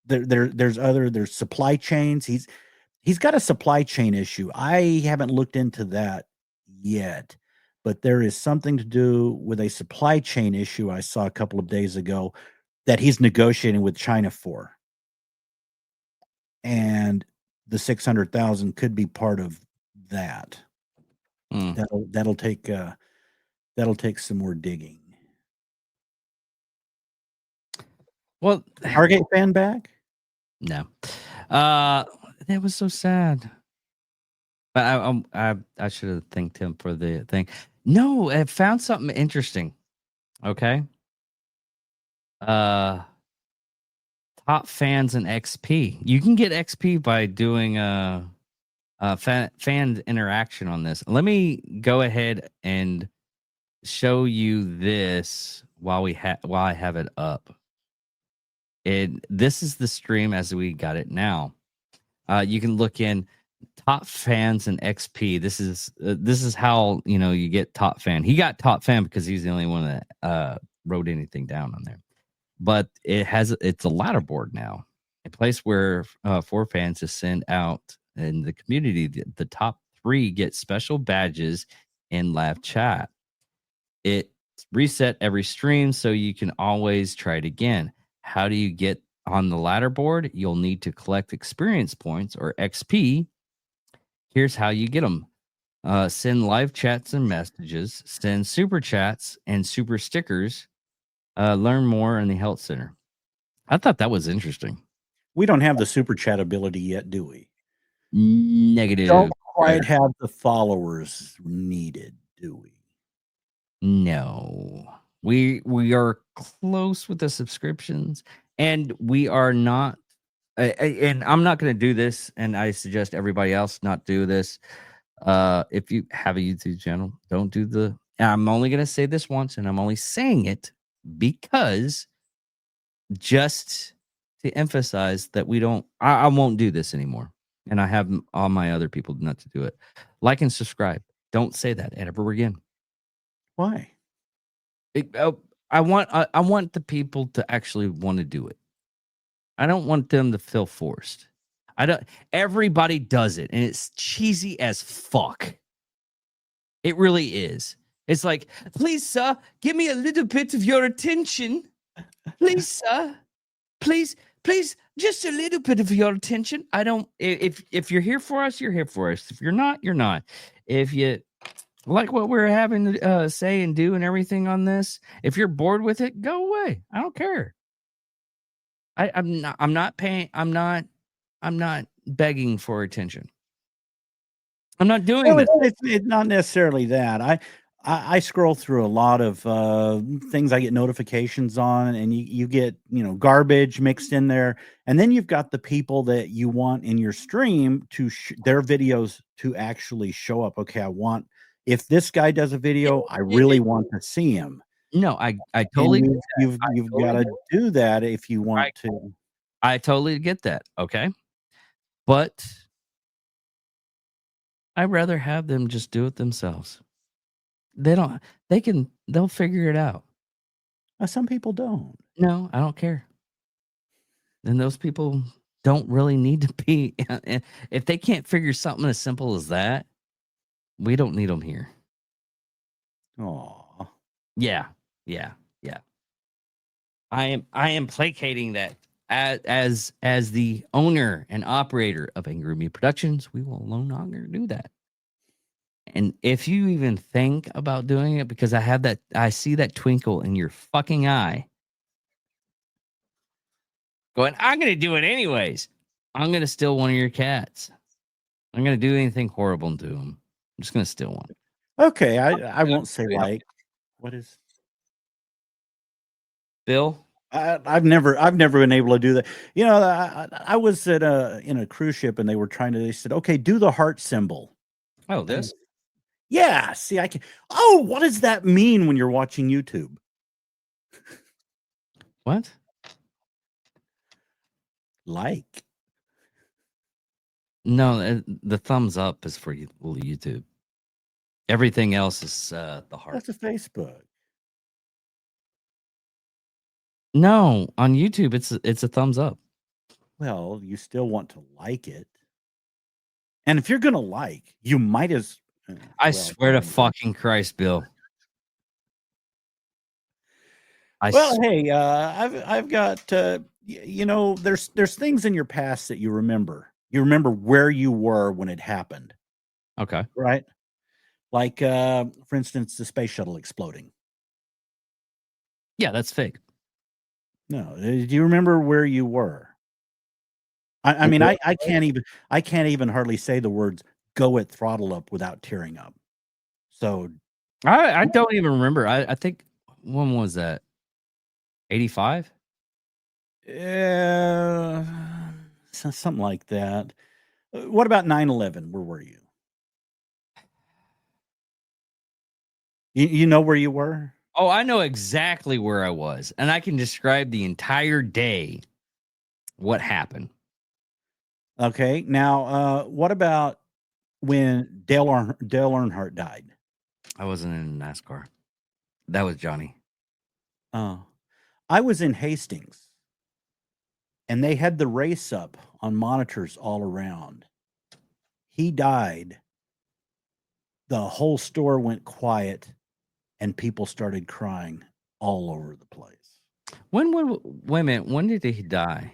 There's supply chains. He's got a supply chain issue. I haven't looked into that yet, but there is something to do with a supply chain issue I saw a couple of days ago that he's negotiating with China for. And the 600,000 could be part of that. That'll take some more digging. Well, Target fan back? No. That was so sad. But I should have thanked him for the thing. No, I found something interesting. Okay. Top fans and XP. You can get XP by doing fan interaction on this. Let me go ahead and show you this while I have it up. This is the stream as we got it now. You can look in top fans and XP. This is how you get top fan. He got top fan because he's the only one that wrote anything down on there. But it's a ladder board now, a place where for fans to send out in the community. The top 3 get special badges in live chat. It reset every stream, so you can always try it again. How do you get on the ladder board? You'll need to collect experience points or XP. Here's how you get them. Send live chats and messages, send super chats and super stickers. Learn more in the health center. I thought that was interesting. We don't have the super chat ability yet, do we? Negative. Don't quite have the followers needed, do we? No. We are close with the subscriptions, and we are not. And I'm not going to do this, and I suggest everybody else not do this. If you have a YouTube channel, don't do the. I'm only going to say this once, and I'm only saying it because just to emphasize that we don't. I won't do this anymore, and I have all my other people not to do it. Like and subscribe. Don't say that ever again. Why? I want the people to actually want to do it. I don't want them to feel forced. Everybody does it, and it's cheesy as fuck. It really is. It's like, please, sir, give me a little bit of your attention. Please, sir. Please, just a little bit of your attention. If you're here for us, you're here for us. If you're not, you're not. If you like what we're having to say and do and everything on this, if you're bored with it, go away. I don't care. I'm not begging for attention. I'm not doing that. It's not necessarily that. I scroll through a lot of things I get notifications on, and you get garbage mixed in there, and then you've got the people that you want in your stream to their videos to actually show up. Okay, if this guy does a video, I really want to see him. No, I totally. You've got to do that if you want to. I totally get that. Okay, but I'd rather have them just do it themselves. They'll figure it out. Some people don't. No, I don't care. And those people don't really need to be. If they can't figure something as simple as that, We don't need them here. Aw. Yeah. I am placating that as the owner and operator of Angry Meat Productions. We will no longer do that. And if you even think about doing it, because I see that twinkle in your fucking eye, going, I'm going to do it anyways. I'm going to steal one of your cats. I'm going to do anything horrible to him. I'm just going to steal one. Okay, I won't say like. What is Bill? I've never been able to do that. You know, I was in a cruise ship and they said, okay, do the heart symbol. Oh, this? Yeah, see, I can. Oh, what does that mean when you're watching YouTube? What? Like? No, the thumbs up is for YouTube. Everything else is the heart. That's a Facebook. No, on YouTube it's a thumbs up. Well, you still want to like it, and if you're gonna like, you might as. I swear to fucking Christ, Bill. Hey, I've got you know, there's things in your past that you remember. You remember where you were when it happened. Okay. Right? Like for instance, the space shuttle exploding. Yeah, that's fake. No, do you remember where you were? I mean, I can't even hardly say the words "go at throttle up" without tearing up. So I don't even remember. I think when was that? 85? Something like that. What about 9/11? Where were you? You know where you were? Oh, I know exactly where I was, and I can describe the entire day what happened. Okay. Now, what about when Dale Earnhardt died? I wasn't in NASCAR. That was Johnny. Oh, I was in Hastings, and they had the race up on monitors all around. He died. The whole store went quiet, and people started crying all over the place. Wait a minute. When did he die?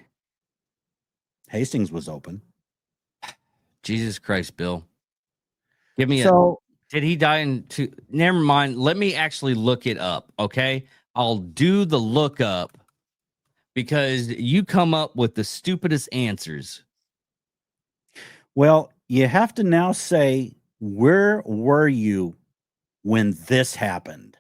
Hastings was open. Jesus Christ, Bill. Give me did he die never mind. Let me actually look it up, okay? I'll do the lookup because you come up with the stupidest answers. Well, you have to now say, where were you when this happened?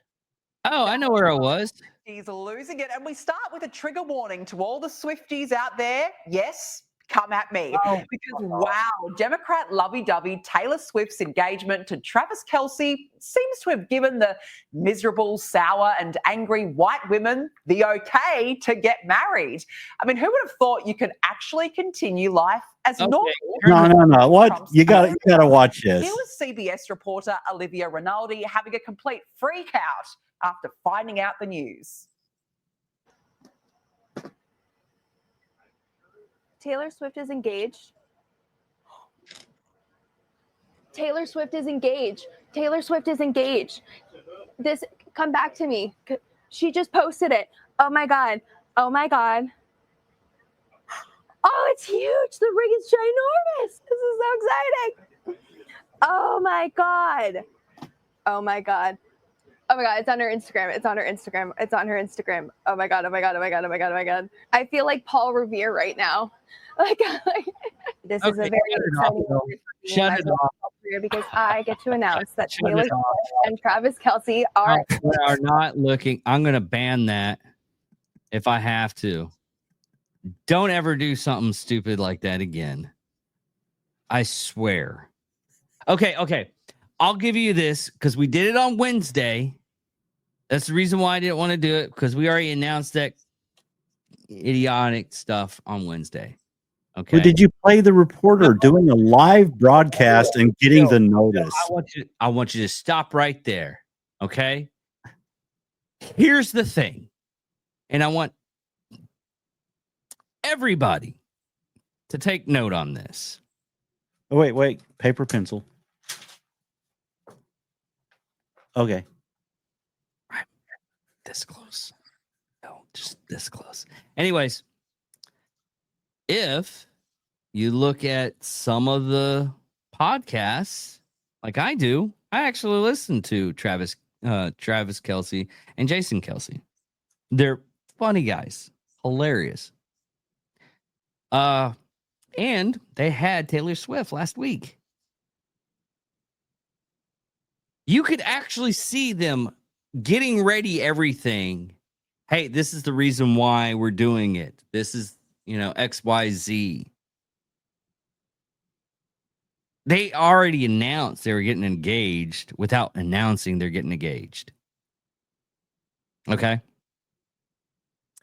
Oh, I know where I was. He's losing it. And we start with a trigger warning to all the Swifties out there. Yes, come at me. Because, wow, Democrat lovey-dovey Taylor Swift's engagement to Travis Kelce seems to have given the miserable, sour and angry white women the okay to get married. I mean, who would have thought you could actually continue life as normal? No. What? You gotta watch this. Here was CBS reporter Olivia Rinaldi having a complete freak out after finding out the news. Taylor Swift is engaged. Taylor Swift is engaged. Taylor Swift is engaged. Come back to me. She just posted it. Oh my God. Oh my God. Oh, it's huge. The ring is ginormous. This is so exciting. Oh my God. Oh my God. Oh my God, it's on her Instagram. It's on her Instagram. It's on her Instagram. Oh my God, oh my God, oh my God, oh my God, oh my God. I feel like Paul Revere right now. This is a very exciting moment Shut it off. because I get to announce that Taylor Swift and Travis Kelce are not looking. I'm going to ban that if I have to. Don't ever do something stupid like that again. I swear. Okay. I'll give you this because we did it on Wednesday. That's the reason why I didn't want to do it, because we already announced that idiotic stuff on Wednesday. Okay. But did you play the reporter doing a live broadcast and getting the notice? I want you to stop right there. Okay. Here's the thing. And I want everybody to take note on this. Oh, wait. Paper, pencil. Okay. Right. This close. No, just this close. Anyways, if you look at some of the podcasts, like I do, I actually listen to Travis Kelce and Jason Kelce. They're funny guys, hilarious. And they had Taylor Swift last week. You could actually see them getting ready everything. Hey, this is the reason why we're doing it. This is, XYZ. They already announced they were getting engaged without announcing they're getting engaged. Okay.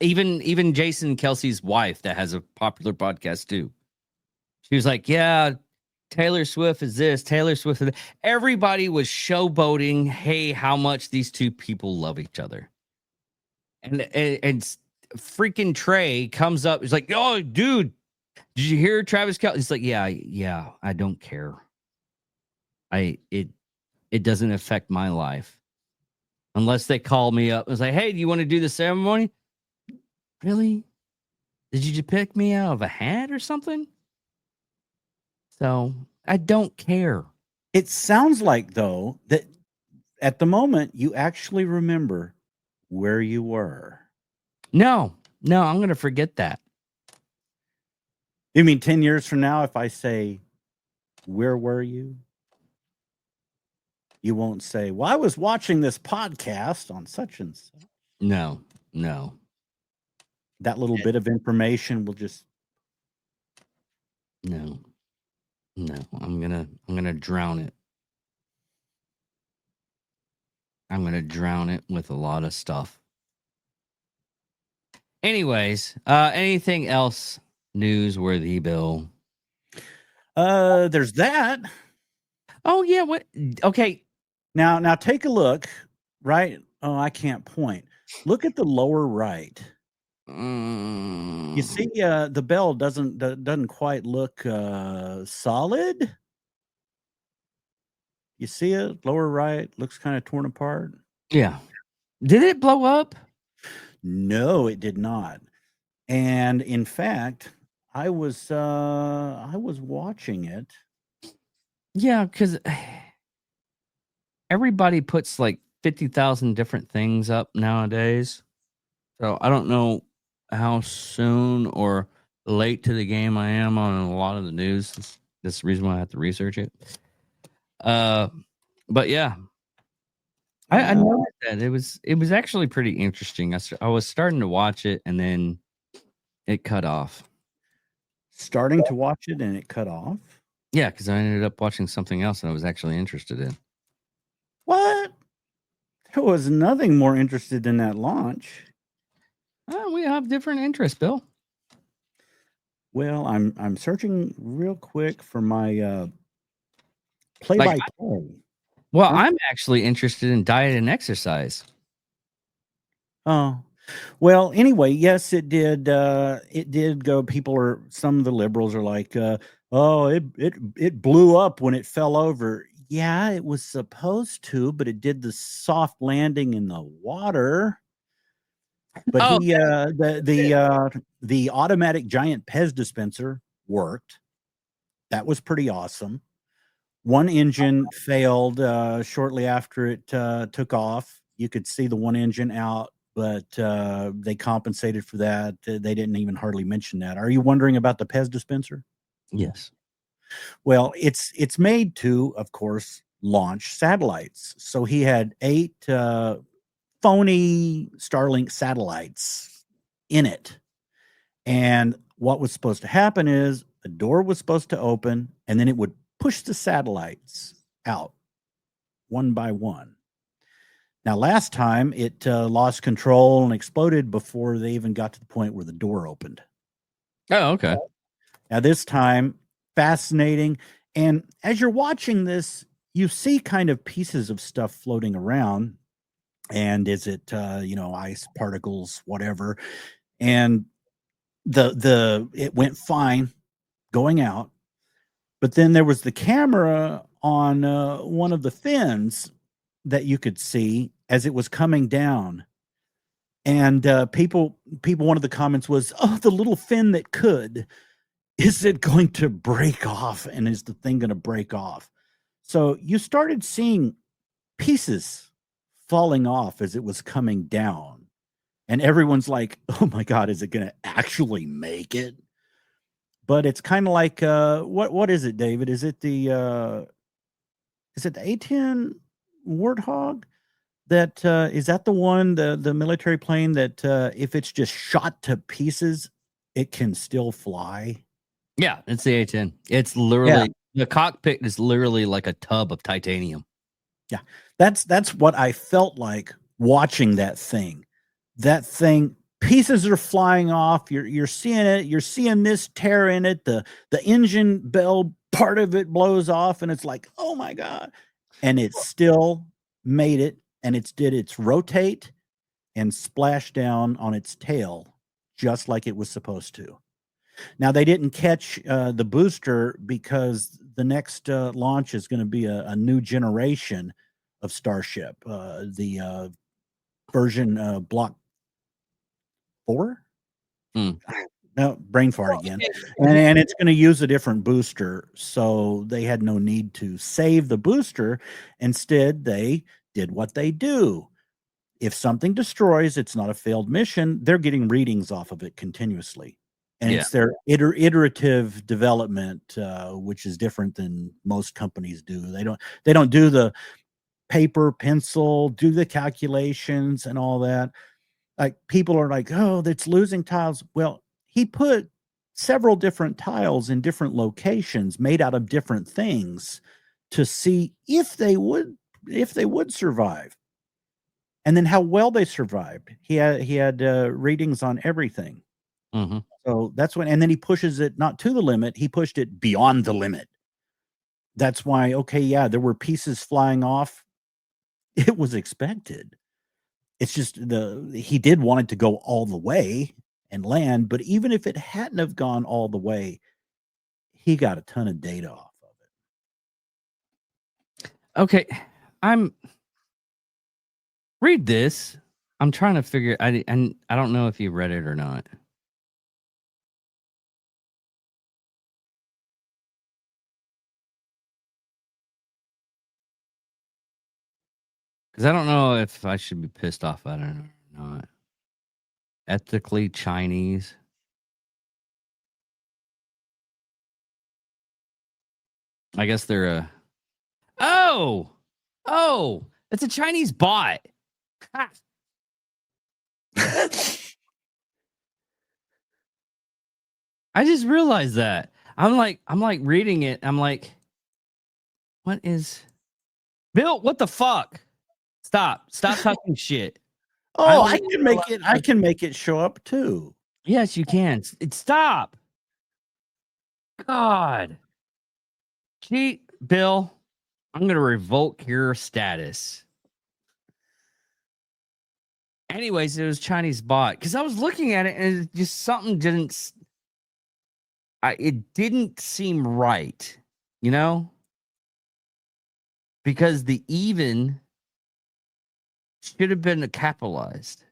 Even Jason Kelce's wife that has a popular podcast too. She was like, yeah, Taylor Swift is this, Taylor Swift is that. Everybody was showboating, hey, how much these two people love each other. And freaking Trey comes up, he's like, oh, dude, did you hear Travis Kelce? He's like, yeah, I don't care. It doesn't affect my life. Unless they call me up and say, hey, do you want to do the ceremony? Really? Did you just pick me out of a hat or something? So I don't care. It sounds like, though, that at the moment you actually remember where you were. No, I'm going to forget that. You mean 10 years from now, if I say, where were you? You won't say, well, I was watching this podcast on such and such. No. That little bit of information will just. No, I'm gonna drown it. I'm gonna drown it with a lot of stuff. Anyways, anything else newsworthy, Bill? There's that. Oh yeah, what? Okay. Now take a look. Right? Oh, I can't point. Look at the lower right. You see, the bell doesn't quite look solid. You see it lower right looks kind of torn apart. Yeah. Did it blow up? No, it did not. And in fact, I was watching it. Yeah, because everybody puts like 50,000 different things up nowadays. So I don't know how soon or late to the game I am on a lot of the news. That's the reason why I have to research it. But yeah, I noticed that it was actually pretty interesting. I was starting to watch it and then it cut off. Starting to watch it and it cut off? Yeah, because I ended up watching something else that I was actually interested in. What? There was nothing more interested in that launch. We have different interests, Bill. Well, I'm searching real quick for my play-by-play. Well, I'm actually interested in diet and exercise. Oh, well, anyway, yes, it did. It did go. Some of the liberals are like, oh, it blew up when it fell over. Yeah, it was supposed to, but it did the soft landing in the water. But the automatic giant Pez dispenser worked. That was pretty awesome. One engine failed shortly after it took off. You could see the one engine out, but they compensated for that. They didn't even hardly mention that. Are you wondering about the Pez dispenser? Yes. Well, it's made to, of course, launch satellites. So he had 8 phony Starlink satellites in it. And what was supposed to happen is a door was supposed to open and then it would push the satellites out one by one. Now, last time it lost control and exploded before they even got to the point where the door opened. Oh, okay. Now, this time, fascinating. And as you're watching this, you see kind of pieces of stuff floating around. And is it, ice particles, whatever. And it went fine going out. But then there was the camera on one of the fins that you could see as it was coming down. And people, one of the comments was, "Oh, the little fin that could. Is it going to break off? And is the thing going to break off?" So you started seeing pieces falling off as it was coming down. And everyone's like, "Oh my God, is it going to actually make it?" But it's kind of like, what is it, David? Is it the A-10 Warthog? That is that the one, the military plane that if it's just shot to pieces, it can still fly? Yeah, it's the A-10. It's literally the cockpit is literally like a tub of titanium. Yeah, that's what I felt like watching that thing. That thing, pieces are flying off. You're seeing it. You're seeing this tear in it. The engine bell part of it blows off, and it's like, oh my God! And it still made it, and did its rotate and splash down on its tail just like it was supposed to. Now they didn't catch the booster because the next launch is going to be a new generation of Starship, the version Block 4. No, brain fart again. And it's going to use a different booster, so they had no need to save the booster. Instead, they did what they do. If something destroys, it's not a failed mission. They're getting readings off of it continuously. And it's their iterative development, which is different than most companies do. They don't do the paper, pencil, do the calculations and all that. Like, people are like, "Oh, that's losing tiles." Well, he put several different tiles in different locations made out of different things to see if they would survive, and then how well they survived. He had readings on everything. Mm-hmm. So that's when, and then he pushes it not to the limit, he pushed it beyond the limit. That's why, okay, yeah, there were pieces flying off. It was expected. It's just he did want it to go all the way and land, but even if it hadn't have gone all the way, he got a ton of data off of it. Okay, read this. I'm trying to figure. I don't know if you read it or not. Because I don't know if I should be pissed off at it or not. Ethically Chinese. I guess they're a... Oh, it's a Chinese bot. I just realized that. I'm like reading it. I'm like, what is... Bill, what the fuck? Stop talking shit. Oh, I can make it show up too. Yes, you can. Stop. God. Gee, Bill, I'm going to revoke your status. Anyways, it was Chinese bot. Because I was looking at it and it just something it didn't seem right, you know? Because the even should have been capitalized.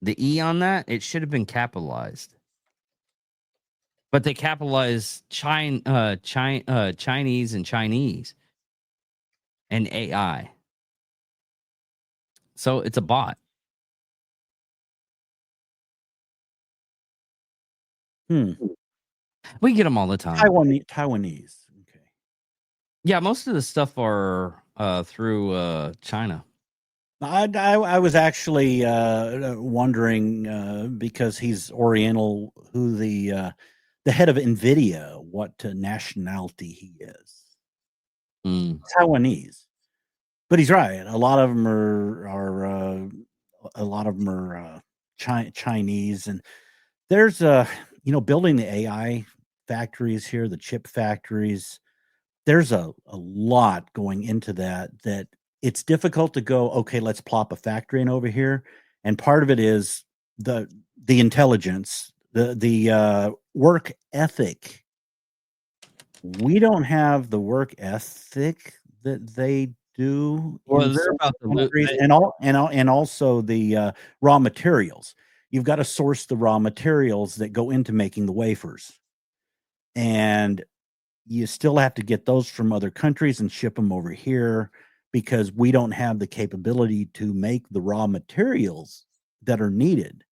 The E on that, it should have been capitalized. But they capitalized Chinese and Chinese and AI. So it's a bot. We get them all the time. Taiwanese. Okay. Yeah, most of the stuff are through China. I was actually wondering because he's Oriental, who the head of NVIDIA, what nationality he is. Taiwanese, but he's right. A lot of them are Chinese, and there's building the AI factories here, the chip factories. There's a lot going into that it's difficult to go, okay, let's plop a factory in over here. And part of it is the intelligence, the work ethic. We don't have the work ethic that they do. Well, in they're some about to lo- countries, they- and also the raw materials. You've got to source the raw materials that go into making the wafers, and you still have to get those from other countries and ship them over here because we don't have the capability to make the raw materials that are needed.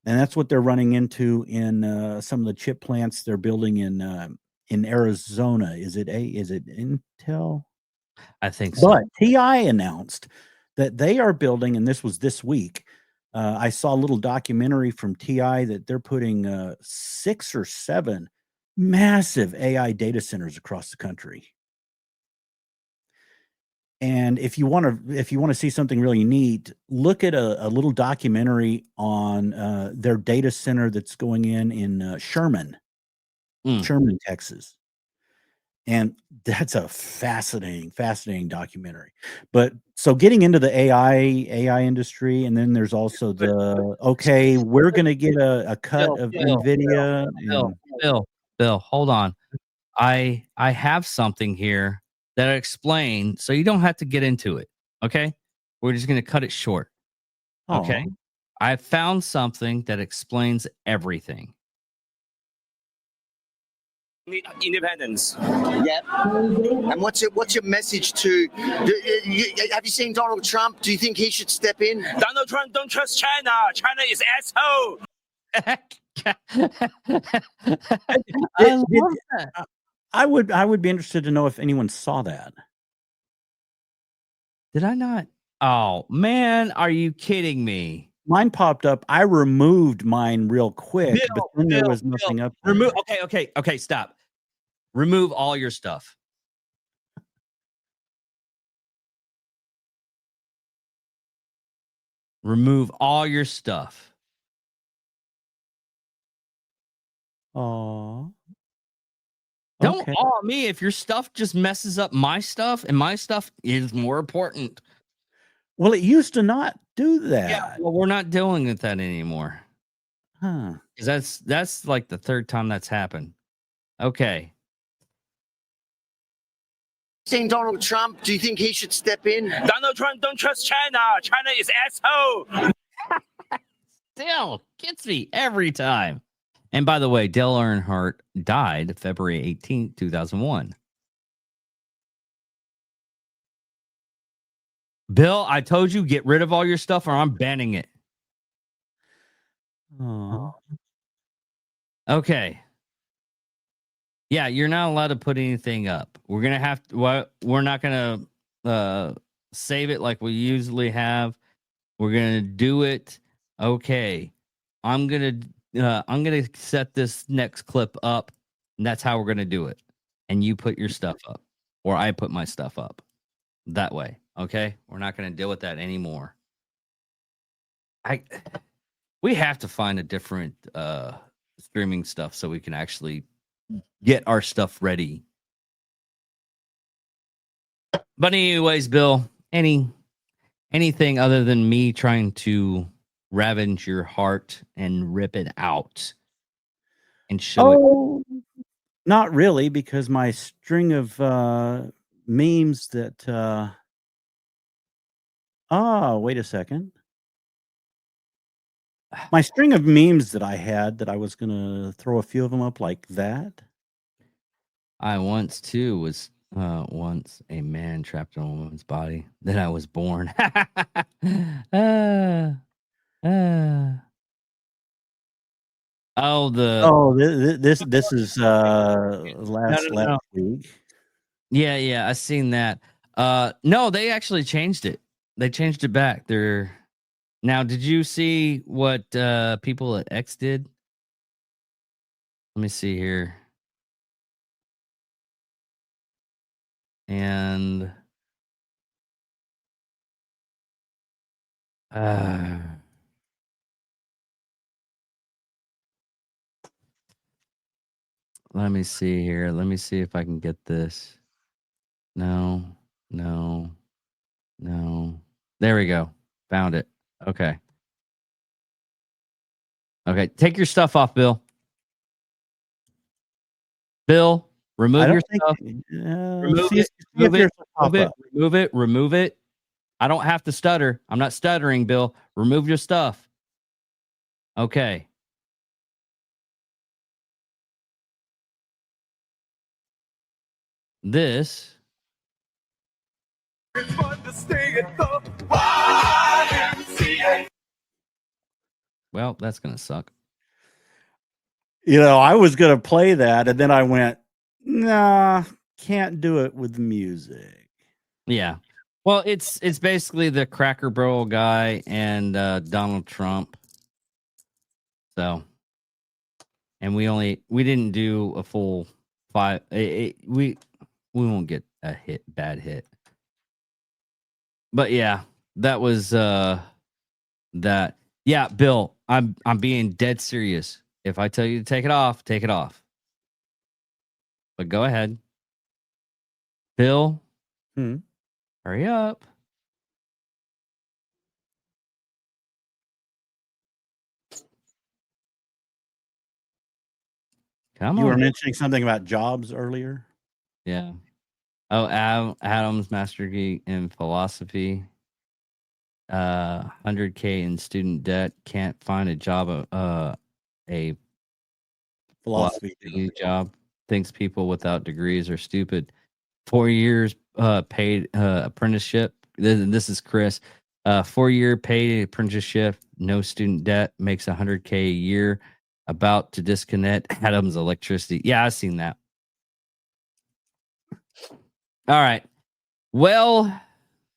And that's what they're running into in some of the chip plants they're building in Arizona. Is it Intel? I think so. But TI announced that they are building, and this was this week. I saw a little documentary from TI that they're putting 6 or 7 massive AI data centers across the country. And if you want to see something really neat, look at a little documentary on their data center that's going in Sherman, Texas. And that's a fascinating documentary. But so getting into the AI industry, and then there's also we're going to get a cut of NVIDIA. Bill, hold on. I have something here that I explain, so you don't have to get into it. Okay, we're just going to cut it short. Okay, I found something that explains everything. Independence. Yep. And what's your message to? Have you seen Donald Trump? Do you think he should step in? Donald Trump don't trust China. China is asshole. I would be interested to know if anyone saw that. Did I not? Oh man, are you kidding me? Mine popped up. I removed mine real quick, but then there was nothing up there. Remove. Okay. Stop. Remove all your stuff. Remove all your stuff. Oh. Don't awe me if your stuff just messes up my stuff, and my stuff is more important. Well, it used to not do that. Yeah, well, we're not dealing with that anymore. Huh. Because that's like the third time that's happened. Okay. Seen Donald Trump? Do you think he should step in? Donald Trump don't trust China. China is asshole. Still gets me every time. And by the way, Dale Earnhardt died February 18th, 2001. Bill, I told you, get rid of all your stuff or I'm banning it. Oh. Okay. Yeah, you're not allowed to put anything up. We're going to have to, we're not going to save it like we usually have. We're going to do it. Okay. I'm going to set this next clip up, and that's how we're going to do it. And you put your stuff up, or I put my stuff up that way. Okay. We're not going to deal with that anymore. We have to find a different streaming stuff so we can actually get our stuff ready. But anyways, Bill, anything other than me trying to ravage your heart and rip it out and show it? Not really, because my string of memes that wait a second. My string of memes that I had that I was gonna throw a few of them up like that. I once too was once a man trapped in a woman's body. Then I was born. This is last week. Yeah, I seen that. No, they actually changed it. They changed it back. Now, did you see what people at X did? Let me see here. And let me see here. Let me see if I can get this. No. There we go. Found it. Okay. Take your stuff off, Bill. Bill, Remove your stuff. Remove it. I don't have to stutter. I'm not stuttering, Bill. Remove your stuff. Okay. This. It's fun to stay at the YMCA. Well, that's going to suck. I was going to play that, and then I went, nah, can't do it with music. Yeah. Well, it's basically the Cracker Barrel guy and Donald Trump. So, and we didn't do a full 5. We won't get a bad hit. But yeah, that was that. Yeah, Bill, I'm being dead serious. If I tell you to take it off, take it off. But go ahead. Bill, hurry up. Come You on. were mentioning something about jobs earlier. Yeah. Oh, Adam's master geek in philosophy. 100K in student debt. Can't find a job. A philosophy job. Thinks people without degrees are stupid. 4 years paid apprenticeship. This is Chris. 4-year paid apprenticeship. No student debt. Makes 100K a year. About to disconnect Adam's electricity. Yeah, I've seen that. All right. Well,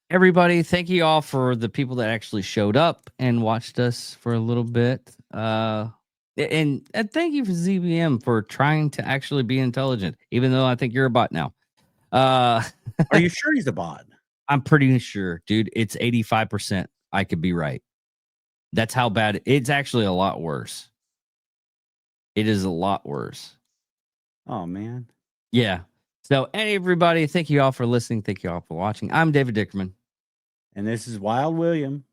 everybody, thank you all for the people that actually showed up and watched us for a little bit. And thank you for ZBM for trying to actually be intelligent, even though I think you're a bot now. Are you sure he's a bot? I'm pretty sure, dude. It's 85%. I could be right. That's how bad it's actually a lot worse. It is a lot worse. Oh, man. Yeah. So, everybody, thank you all for listening. Thank you all for watching. I'm David Dickerman. And this is Wild William.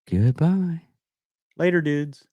Goodbye. Later, dudes.